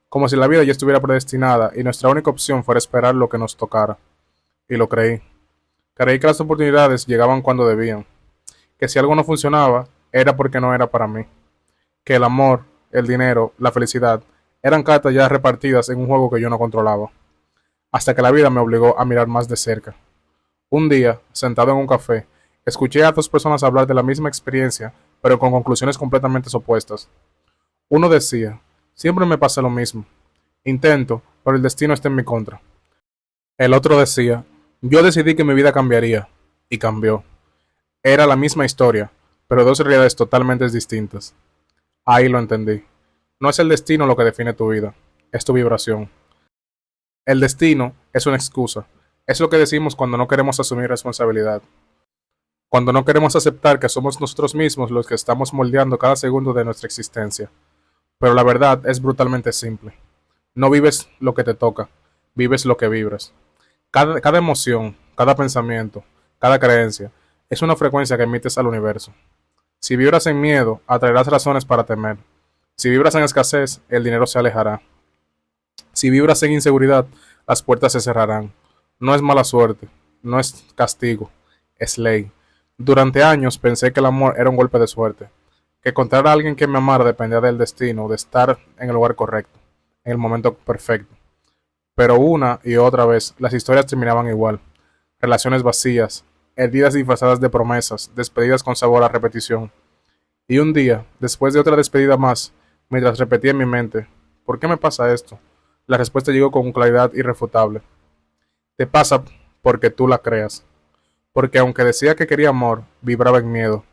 como si la vida ya estuviera predestinada y nuestra única opción fuera esperar lo que nos tocara. Y lo creí. Creí que las oportunidades llegaban cuando debían, que si algo no funcionaba, era porque no era para mí, que el amor, el dinero, la felicidad, eran cartas ya repartidas en un juego que yo no controlaba, hasta que la vida me obligó a mirar más de cerca. Un día, sentado en un café, escuché a dos personas hablar de la misma experiencia, pero con conclusiones completamente opuestas. Uno decía, siempre me pasa lo mismo. Intento, pero el destino está en mi contra. El otro decía, yo decidí que mi vida cambiaría. Y cambió. Era la misma historia, pero dos realidades totalmente distintas. Ahí lo entendí. No es el destino lo que define tu vida, es tu vibración. El destino es una excusa. Es lo que decimos cuando no queremos asumir responsabilidad. Cuando no queremos aceptar que somos nosotros mismos los que estamos moldeando cada segundo de nuestra existencia. Pero la verdad es brutalmente simple. No vives lo que te toca, vives lo que vibras. Cada emoción, cada pensamiento, cada creencia es una frecuencia que emites al universo. Si vibras en miedo, atraerás razones para temer. Si vibras en escasez, el dinero se alejará. Si vibras en inseguridad, las puertas se cerrarán. No es mala suerte, no es castigo, es ley. Durante años pensé que el amor era un golpe de suerte, que encontrar a alguien que me amara dependía del destino, de estar en el lugar correcto, en el momento perfecto. Pero una y otra vez las historias terminaban igual. Relaciones vacías, heridas disfrazadas de promesas, despedidas con sabor a repetición. Y un día, después de otra despedida más, mientras repetía en mi mente, ¿por qué me pasa esto? La respuesta llegó con claridad irrefutable. Te pasa porque tú la creas. Porque aunque decía que quería amor, vibraba en miedo.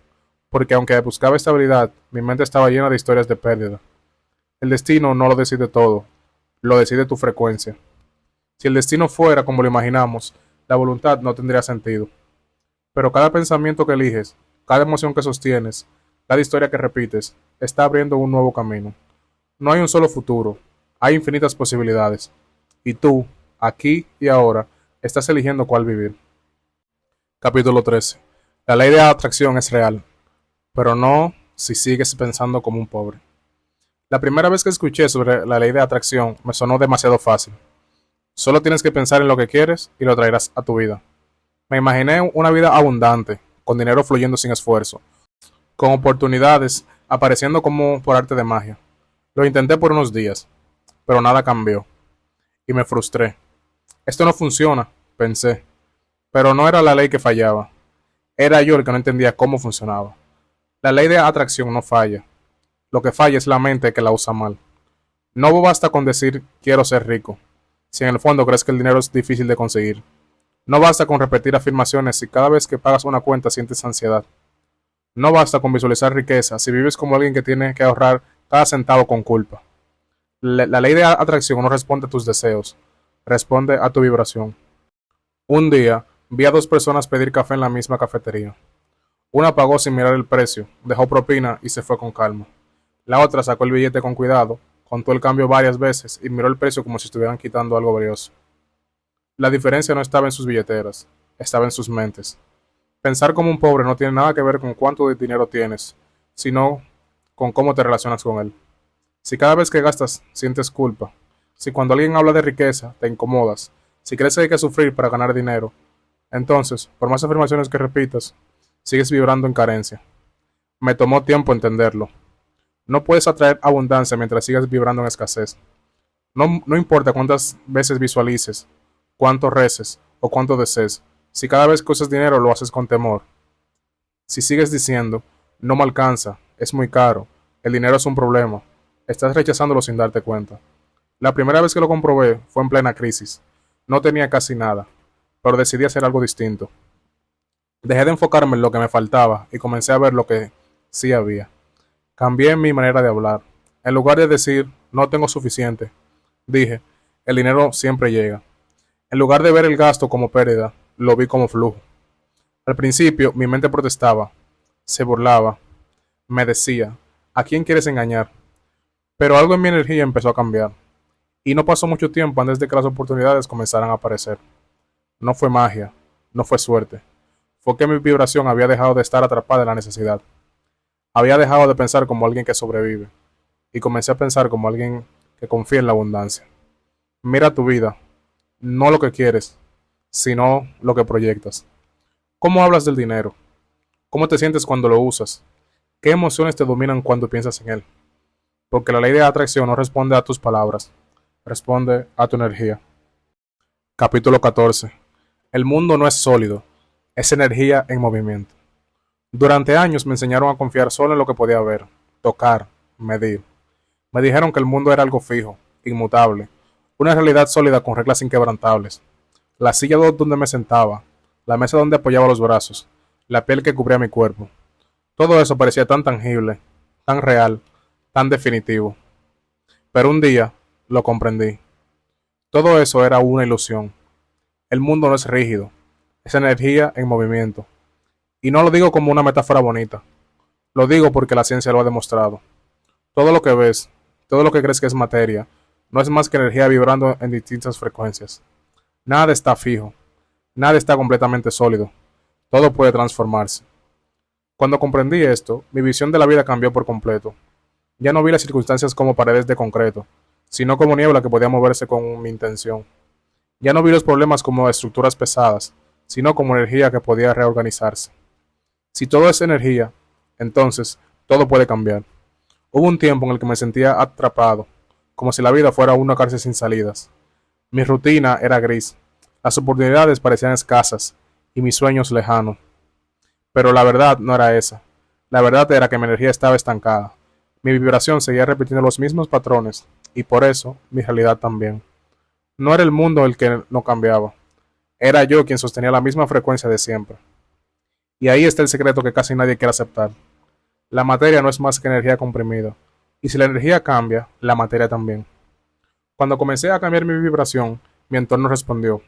Porque aunque buscaba estabilidad, mi mente estaba llena de historias de pérdida. El destino no lo decide todo, lo decide tu frecuencia. Si el destino fuera como lo imaginamos, la voluntad no tendría sentido. Pero cada pensamiento que eliges, cada emoción que sostienes, cada historia que repites, está abriendo un nuevo camino. No hay un solo futuro, hay infinitas posibilidades. Y tú, aquí y ahora, estás eligiendo cuál vivir. Capítulo 13. La ley de atracción es real, pero no si sigues pensando como un pobre. La primera vez que escuché sobre la ley de atracción me sonó demasiado fácil. Solo tienes que pensar en lo que quieres y lo traerás a tu vida. Me imaginé una vida abundante, con dinero fluyendo sin esfuerzo, con oportunidades apareciendo como por arte de magia. Lo intenté por unos días, pero nada cambió, y me frustré. Esto no funciona, pensé, pero no era la ley que fallaba, era yo el que no entendía cómo funcionaba. La ley de atracción no falla, lo que falla es la mente que la usa mal. No basta con decir quiero ser rico, si en el fondo crees que el dinero es difícil de conseguir. No basta con repetir afirmaciones si cada vez que pagas una cuenta sientes ansiedad. No basta con visualizar riqueza si vives como alguien que tiene que ahorrar cada centavo con culpa. La ley de atracción no responde a tus deseos, responde a tu vibración. Un día vi a dos personas pedir café en la misma cafetería. Una pagó sin mirar el precio, dejó propina y se fue con calma. La otra sacó el billete con cuidado, contó el cambio varias veces y miró el precio como si estuvieran quitando algo valioso. La diferencia no estaba en sus billeteras, estaba en sus mentes. Pensar como un pobre no tiene nada que ver con cuánto de dinero tienes, sino con cómo te relacionas con él. Si cada vez que gastas sientes culpa, si cuando alguien habla de riqueza te incomodas, si crees que hay que sufrir para ganar dinero, entonces, por más afirmaciones que repitas, sigues vibrando en carencia. Me tomó tiempo entenderlo. No puedes atraer abundancia mientras sigas vibrando en escasez. No importa cuántas veces visualices, cuánto reces o cuánto desees, si cada vez que usas dinero lo haces con temor. Si sigues diciendo, no me alcanza, es muy caro, el dinero es un problema, estás rechazándolo sin darte cuenta. La primera vez que lo comprobé fue en plena crisis. No tenía casi nada, pero decidí hacer algo distinto. Dejé de enfocarme en lo que me faltaba y comencé a ver lo que sí había. Cambié mi manera de hablar. En lugar de decir, no tengo suficiente, dije, el dinero siempre llega. En lugar de ver el gasto como pérdida, lo vi como flujo. Al principio, mi mente protestaba, se burlaba, me decía, ¿a quién quieres engañar? Pero algo en mi energía empezó a cambiar, y no pasó mucho tiempo antes de que las oportunidades comenzaran a aparecer. No fue magia, no fue suerte, fue que mi vibración había dejado de estar atrapada en la necesidad. Había dejado de pensar como alguien que sobrevive, y comencé a pensar como alguien que confía en la abundancia. Mira tu vida, no lo que quieres, sino lo que proyectas. ¿Cómo hablas del dinero? ¿Cómo te sientes cuando lo usas? ¿Qué emociones te dominan cuando piensas en él? Porque la ley de atracción no responde a tus palabras, responde a tu energía. Capítulo 14. El mundo no es sólido, es energía en movimiento. Durante años me enseñaron a confiar solo en lo que podía ver, tocar, medir. Me dijeron que el mundo era algo fijo, inmutable, una realidad sólida con reglas inquebrantables. La silla donde me sentaba, la mesa donde apoyaba los brazos, la piel que cubría mi cuerpo. Todo eso parecía tan tangible, tan real, tan definitivo. Pero un día lo comprendí. Todo eso era una ilusión. El mundo no es rígido, es energía en movimiento. Y no lo digo como una metáfora bonita, lo digo porque la ciencia lo ha demostrado. Todo lo que ves, todo lo que crees que es materia, no es más que energía vibrando en distintas frecuencias. Nada está fijo, nada está completamente sólido, todo puede transformarse. Cuando comprendí esto, mi visión de la vida cambió por completo. Ya no vi las circunstancias como paredes de concreto, sino como niebla que podía moverse con mi intención. Ya no vi los problemas como estructuras pesadas, sino como energía que podía reorganizarse. Si todo es energía, entonces todo puede cambiar. Hubo un tiempo en el que me sentía atrapado, como si la vida fuera una cárcel sin salidas. Mi rutina era gris, las oportunidades parecían escasas y mis sueños lejanos. Pero la verdad no era esa. La verdad era que mi energía estaba estancada. Mi vibración seguía repitiendo los mismos patrones, y por eso mi realidad también. No era el mundo el que no cambiaba, era yo quien sostenía la misma frecuencia de siempre. Y ahí está el secreto que casi nadie quiere aceptar. La materia no es más que energía comprimida, y si la energía cambia, la materia también. Cuando comencé a cambiar mi vibración, mi entorno respondió.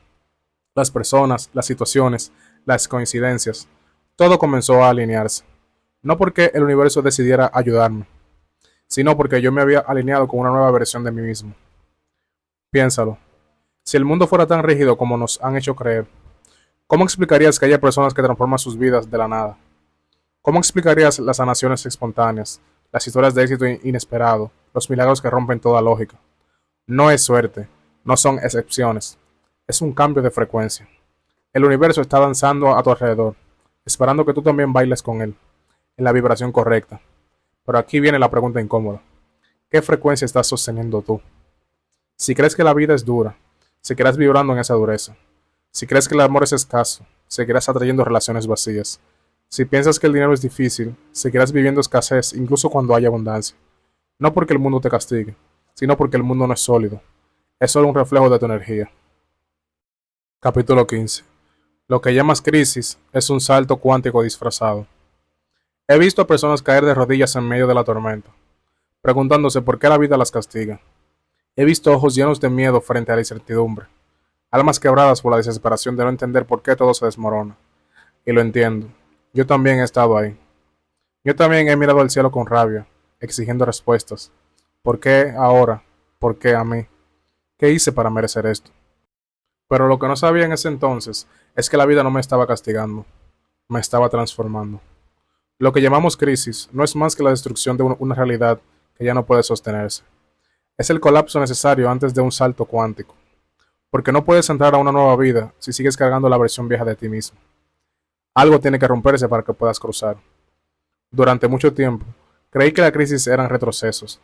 Las personas, las situaciones, las coincidencias, todo comenzó a alinearse. No porque el universo decidiera ayudarme, sino porque yo me había alineado con una nueva versión de mí mismo. Piénsalo. Si el mundo fuera tan rígido como nos han hecho creer, ¿cómo explicarías que haya personas que transforman sus vidas de la nada? ¿Cómo explicarías las sanaciones espontáneas, las historias de éxito inesperado, los milagros que rompen toda lógica? No es suerte, no son excepciones, es un cambio de frecuencia. El universo está danzando a tu alrededor, esperando que tú también bailes con él, en la vibración correcta. Pero aquí viene la pregunta incómoda. ¿Qué frecuencia estás sosteniendo tú? Si crees que la vida es dura, seguirás vibrando en esa dureza. Si crees que el amor es escaso, seguirás atrayendo relaciones vacías. Si piensas que el dinero es difícil, seguirás viviendo escasez incluso cuando haya abundancia. No porque el mundo te castigue, sino porque el mundo no es sólido. Es solo un reflejo de tu energía. Capítulo 15. Lo que llamas crisis es un salto cuántico disfrazado. He visto a personas caer de rodillas en medio de la tormenta, preguntándose por qué la vida las castiga. He visto ojos llenos de miedo frente a la incertidumbre, almas quebradas por la desesperación de no entender por qué todo se desmorona. Y lo entiendo. Yo también he estado ahí. Yo también he mirado al cielo con rabia, exigiendo respuestas. ¿Por qué ahora? ¿Por qué a mí? ¿Qué hice para merecer esto? Pero lo que no sabía en ese entonces es que la vida no me estaba castigando, me estaba transformando. Lo que llamamos crisis no es más que la destrucción de una realidad que ya no puede sostenerse. Es el colapso necesario antes de un salto cuántico, porque no puedes entrar a una nueva vida si sigues cargando la versión vieja de ti mismo. Algo tiene que romperse para que puedas cruzar. Durante mucho tiempo, creí que la crisis eran retrocesos.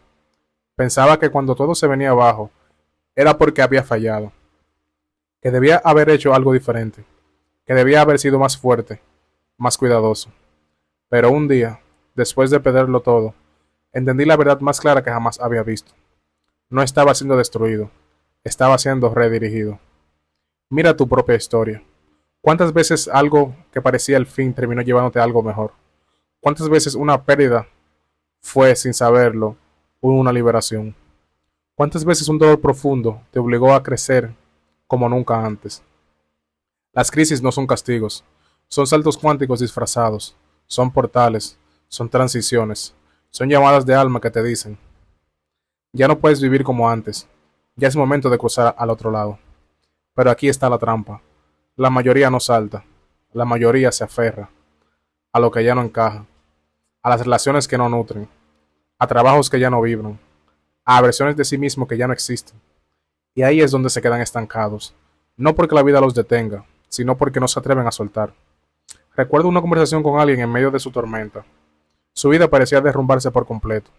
Pensaba que cuando todo se venía abajo, era porque había fallado, que debía haber hecho algo diferente, que debía haber sido más fuerte, más cuidadoso. Pero un día, después de perderlo todo, entendí la verdad más clara que jamás había visto. No estaba siendo destruido, estaba siendo redirigido. Mira tu propia historia. ¿Cuántas veces algo que parecía el fin terminó llevándote a algo mejor? ¿Cuántas veces una pérdida fue, sin saberlo, una liberación? ¿Cuántas veces un dolor profundo te obligó a crecer como nunca antes. Las crisis no son castigos, son saltos cuánticos disfrazados, son portales, son transiciones, son llamadas de alma que te dicen, ya no puedes vivir como antes, ya es momento de cruzar al otro lado. Pero aquí está la trampa. La mayoría no salta, la mayoría se aferra a lo que ya no encaja, a las relaciones que no nutren, a trabajos que ya no vibran, a versiones de sí mismo que ya no existen. Y ahí es donde se quedan estancados, no porque la vida los detenga, sino porque no se atreven a soltar. Recuerdo una conversación con alguien en medio de su tormenta. Su vida parecía derrumbarse por completo.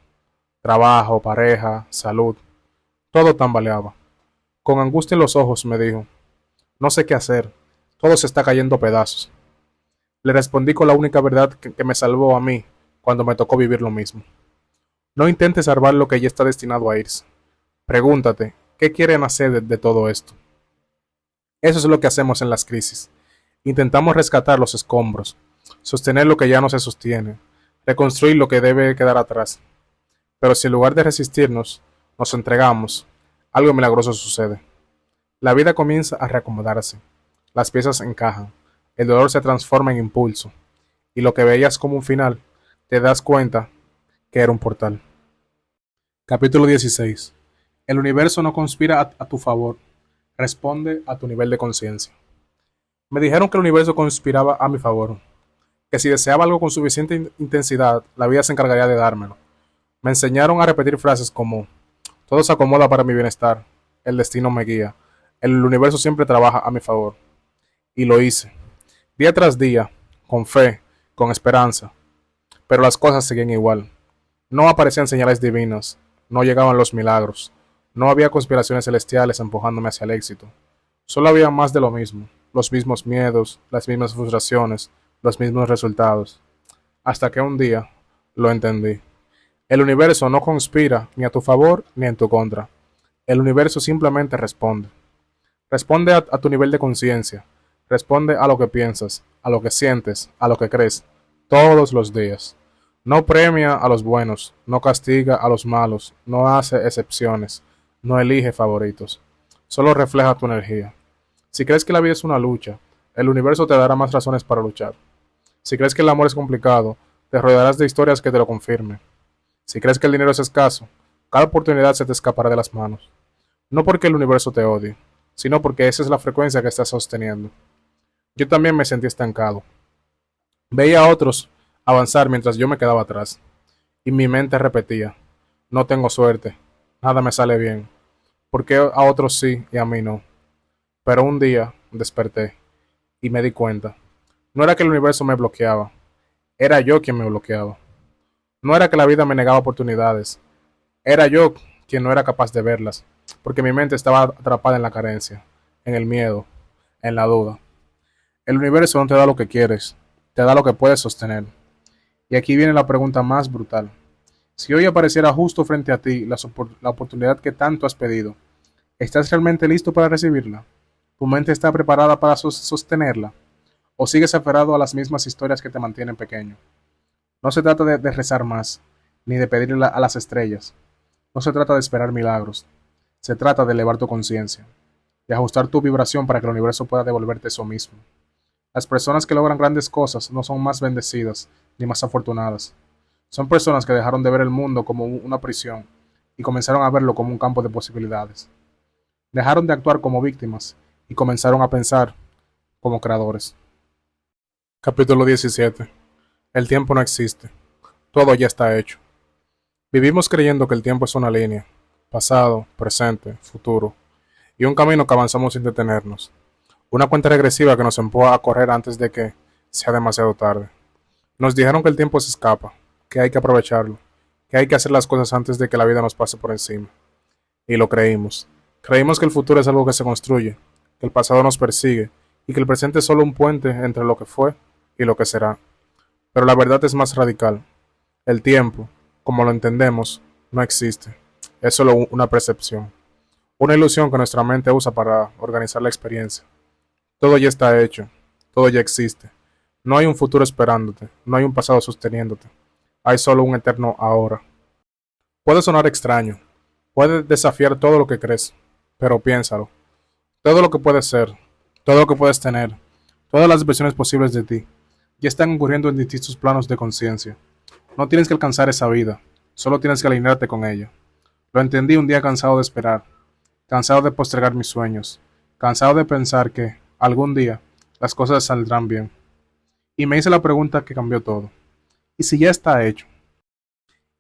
Trabajo, pareja, salud, todo tambaleaba. Con angustia en los ojos me dijo, no sé qué hacer, todo se está cayendo a pedazos. Le respondí con la única verdad que me salvó a mí cuando me tocó vivir lo mismo. No intentes salvar lo que ya está destinado a irse. Pregúntate, ¿qué quieren hacer de todo esto? Eso es lo que hacemos en las crisis. Intentamos rescatar los escombros, sostener lo que ya no se sostiene, reconstruir lo que debe quedar atrás. Pero si en lugar de resistirnos, nos entregamos, algo milagroso sucede. La vida comienza a reacomodarse, las piezas encajan, el dolor se transforma en impulso, y lo que veías como un final, te das cuenta que era un portal. Capítulo 16. El universo no conspira a tu favor, responde a tu nivel de conciencia. Me dijeron que el universo conspiraba a mi favor, que si deseaba algo con suficiente intensidad, la vida se encargaría de dármelo. Me enseñaron a repetir frases como, todo se acomoda para mi bienestar, el destino me guía, el universo siempre trabaja a mi favor. Y lo hice, día tras día, con fe, con esperanza, pero las cosas seguían igual. No aparecían señales divinas, no llegaban los milagros, no había conspiraciones celestiales empujándome hacia el éxito. Solo había más de lo mismo, los mismos miedos, las mismas frustraciones, los mismos resultados. Hasta que un día lo entendí. El universo no conspira ni a tu favor ni en tu contra. El universo simplemente responde. Responde a tu nivel de conciencia. Responde a lo que piensas, a lo que sientes, a lo que crees, todos los días. No premia a los buenos, no castiga a los malos, no hace excepciones, no elige favoritos. Solo refleja tu energía. Si crees que la vida es una lucha, el universo te dará más razones para luchar. Si crees que el amor es complicado, te rodearás de historias que te lo confirmen. Si crees que el dinero es escaso, cada oportunidad se te escapará de las manos. No porque el universo te odie, sino porque esa es la frecuencia que estás sosteniendo. Yo también me sentí estancado. Veía a otros avanzar mientras yo me quedaba atrás, y mi mente repetía, no tengo suerte, nada me sale bien, ¿por qué a otros sí y a mí no? Pero un día desperté y me di cuenta, no era que el universo me bloqueaba, era yo quien me bloqueaba. No era que la vida me negaba oportunidades, era yo quien no era capaz de verlas, porque mi mente estaba atrapada en la carencia, en el miedo, en la duda. El universo no te da lo que quieres, te da lo que puedes sostener. Y aquí viene la pregunta más brutal. Si hoy apareciera justo frente a ti la oportunidad que tanto has pedido, ¿estás realmente listo para recibirla? ¿Tu mente está preparada para sostenerla? ¿O sigues aferrado a las mismas historias que te mantienen pequeño? No se trata de rezar más, ni de pedirle a las estrellas. No se trata de esperar milagros. Se trata de elevar tu conciencia, de ajustar tu vibración para que el universo pueda devolverte eso mismo. Las personas que logran grandes cosas no son más bendecidas ni más afortunadas. Son personas que dejaron de ver el mundo como una prisión y comenzaron a verlo como un campo de posibilidades. Dejaron de actuar como víctimas y comenzaron a pensar como creadores. Capítulo 17. El tiempo no existe. Todo ya está hecho. Vivimos creyendo que el tiempo es una línea, pasado, presente, futuro, y un camino que avanzamos sin detenernos. Una cuenta regresiva que nos empuja a correr antes de que sea demasiado tarde. Nos dijeron que el tiempo se escapa, que hay que aprovecharlo, que hay que hacer las cosas antes de que la vida nos pase por encima. Y lo creímos. Creímos que el futuro es algo que se construye, que el pasado nos persigue y que el presente es solo un puente entre lo que fue y lo que será. Pero la verdad es más radical. El tiempo, como lo entendemos, no existe. Es solo una percepción. Una ilusión que nuestra mente usa para organizar la experiencia. Todo ya está hecho. Todo ya existe. No hay un futuro esperándote. No hay un pasado sosteniéndote. Hay solo un eterno ahora. Puede sonar extraño. Puede desafiar todo lo que crees. Pero piénsalo. Todo lo que puedes ser, todo lo que puedes tener, todas las versiones posibles de ti, ya están ocurriendo en distintos planos de conciencia. No tienes que alcanzar esa vida, solo tienes que alinearte con ella. Lo entendí un día cansado de esperar, cansado de postergar mis sueños, cansado de pensar que, algún día, las cosas saldrán bien. Y me hice la pregunta que cambió todo. ¿Y si ya está hecho?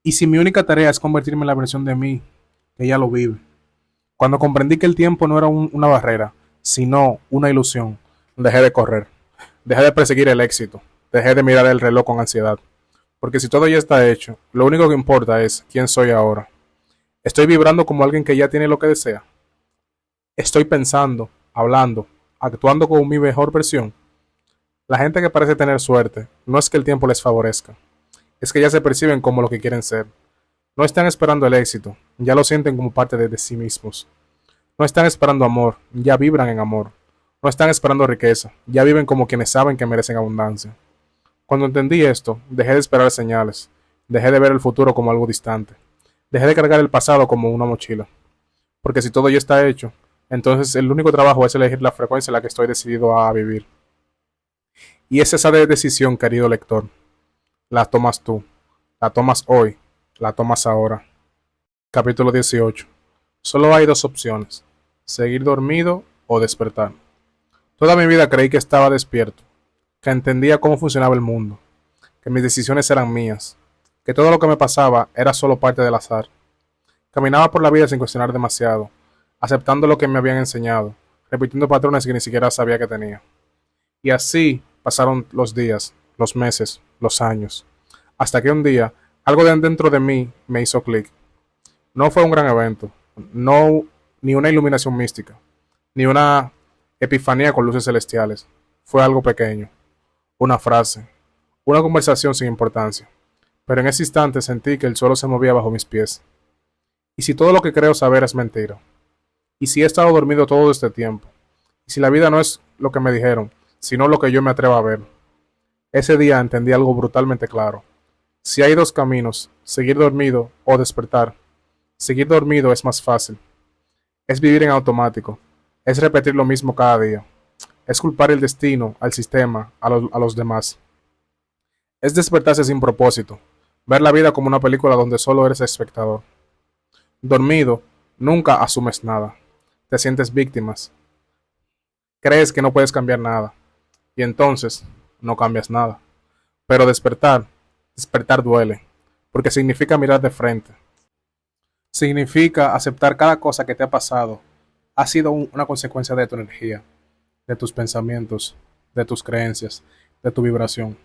¿Y si mi única tarea es convertirme en la versión de mí que ya lo vive? Cuando comprendí que el tiempo no era una barrera, sino una ilusión, dejé de correr, dejé de perseguir el éxito, dejé de mirar el reloj con ansiedad. Porque si todo ya está hecho, lo único que importa es quién soy ahora. Estoy vibrando como alguien que ya tiene lo que desea. Estoy pensando, hablando, actuando como mi mejor versión. La gente que parece tener suerte, no es que el tiempo les favorezca, es que ya se perciben como lo que quieren ser. No están esperando el éxito, ya lo sienten como parte de sí mismos. No están esperando amor, ya vibran en amor. No están esperando riqueza, ya viven como quienes saben que merecen abundancia. Cuando entendí esto, dejé de esperar señales, dejé de ver el futuro como algo distante, dejé de cargar el pasado como una mochila. Porque si todo ya está hecho, entonces el único trabajo es elegir la frecuencia en la que estoy decidido a vivir. Y es esa decisión, querido lector. La tomas tú, la tomas hoy, la tomas ahora. Capítulo 18. Solo hay dos opciones, seguir dormido o despertar. Toda mi vida creí que estaba despierto, que entendía cómo funcionaba el mundo, que mis decisiones eran mías, que todo lo que me pasaba era solo parte del azar. Caminaba por la vida sin cuestionar demasiado, aceptando lo que me habían enseñado, repitiendo patrones que ni siquiera sabía que tenía. Y así pasaron los días, los meses, los años, hasta que un día algo de dentro de mí me hizo clic. No fue un gran evento, no ni una iluminación mística, ni una epifanía con luces celestiales. Fue algo pequeño, una frase, una conversación sin importancia. Pero en ese instante sentí que el suelo se movía bajo mis pies. ¿Y si todo lo que creo saber es mentira? ¿Y si he estado dormido todo este tiempo? ¿Y si la vida no es lo que me dijeron, sino lo que yo me atrevo a ver? Ese día entendí algo brutalmente claro. Si hay dos caminos, seguir dormido o despertar, seguir dormido es más fácil. Es vivir en automático. Es repetir lo mismo cada día. Es culpar el destino, al sistema, a los demás. Es despertarse sin propósito. Ver la vida como una película donde solo eres espectador. Dormido, nunca asumes nada. Te sientes víctimas. Crees que no puedes cambiar nada. Y entonces, no cambias nada. Pero despertar duele. Porque significa mirar de frente. Significa aceptar cada cosa que te ha pasado. Ha sido una consecuencia de tu energía, de tus pensamientos, de tus creencias, de tu vibración.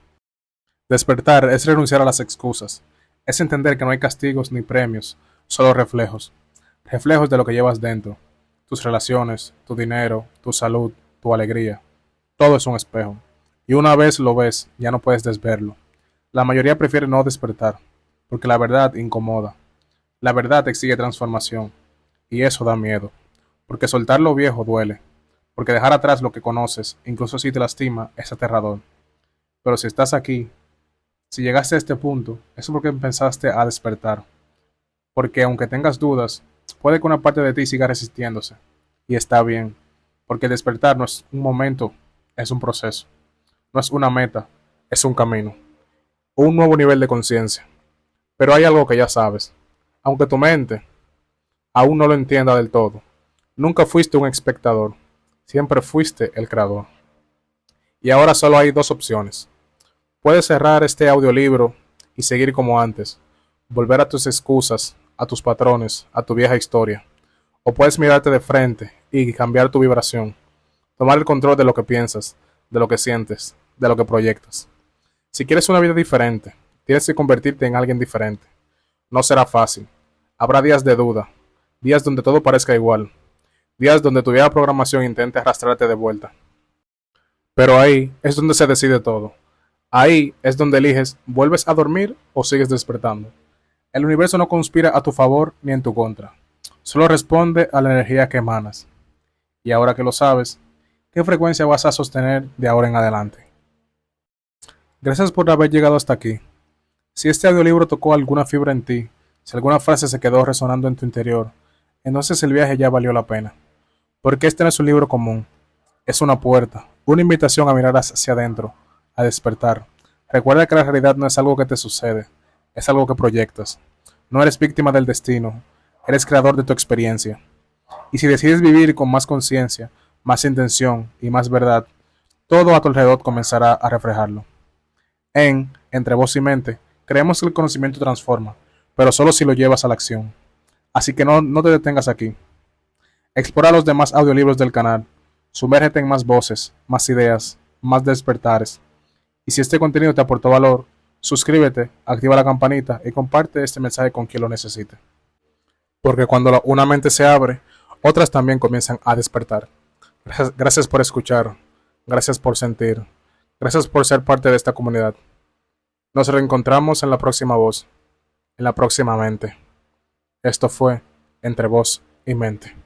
Despertar es renunciar a las excusas. Es entender que no hay castigos ni premios, solo reflejos. Reflejos de lo que llevas dentro. Tus relaciones, tu dinero, tu salud, tu alegría. Todo es un espejo. Y una vez lo ves, ya no puedes desverlo. La mayoría prefiere no despertar, porque la verdad incomoda. La verdad exige transformación. Y eso da miedo. Porque soltar lo viejo duele. Porque dejar atrás lo que conoces, incluso si te lastima, es aterrador. Pero si estás aquí, si llegaste a este punto, es porque empezaste a despertar. Porque aunque tengas dudas, puede que una parte de ti siga resistiéndose. Y está bien. Porque despertar no es un momento, es un proceso. No es una meta, es un camino. Un nuevo nivel de conciencia. Pero hay algo que ya sabes. Aunque tu mente aún no lo entienda del todo. Nunca fuiste un espectador. Siempre fuiste el creador. Y ahora solo hay dos opciones. Puedes cerrar este audiolibro y seguir como antes. Volver a tus excusas, a tus patrones, a tu vieja historia. O puedes mirarte de frente y cambiar tu vibración. Tomar el control de lo que piensas, de lo que sientes, de lo que proyectas. Si quieres una vida diferente, tienes que convertirte en alguien diferente. No será fácil. Habrá días de duda, días donde todo parezca igual, días donde tu vieja programación intente arrastrarte de vuelta. Pero ahí es donde se decide todo. Ahí es donde eliges, ¿vuelves a dormir o sigues despertando? El universo no conspira a tu favor ni en tu contra. Solo responde a la energía que emanas. Y ahora que lo sabes, ¿qué frecuencia vas a sostener de ahora en adelante? Gracias por haber llegado hasta aquí. Si este audiolibro tocó alguna fibra en ti, si alguna frase se quedó resonando en tu interior, entonces el viaje ya valió la pena. Porque este no es un libro común, es una puerta, una invitación a mirar hacia adentro, a despertar. Recuerda que la realidad no es algo que te sucede, es algo que proyectas. No eres víctima del destino, eres creador de tu experiencia. Y si decides vivir con más conciencia, más intención y más verdad, todo a tu alrededor comenzará a reflejarlo. Entre voz y mente, creemos que el conocimiento transforma, pero solo si lo llevas a la acción. Así que no te detengas aquí. Explora los demás audiolibros del canal. Sumérgete en más voces, más ideas, más despertares. Y si este contenido te aportó valor, suscríbete, activa la campanita y comparte este mensaje con quien lo necesite. Porque cuando una mente se abre, otras también comienzan a despertar. Gracias por escuchar, gracias por sentir, gracias por ser parte de esta comunidad. Nos reencontramos en la próxima voz, en la próxima mente. Esto fue Entre Voz y Mente.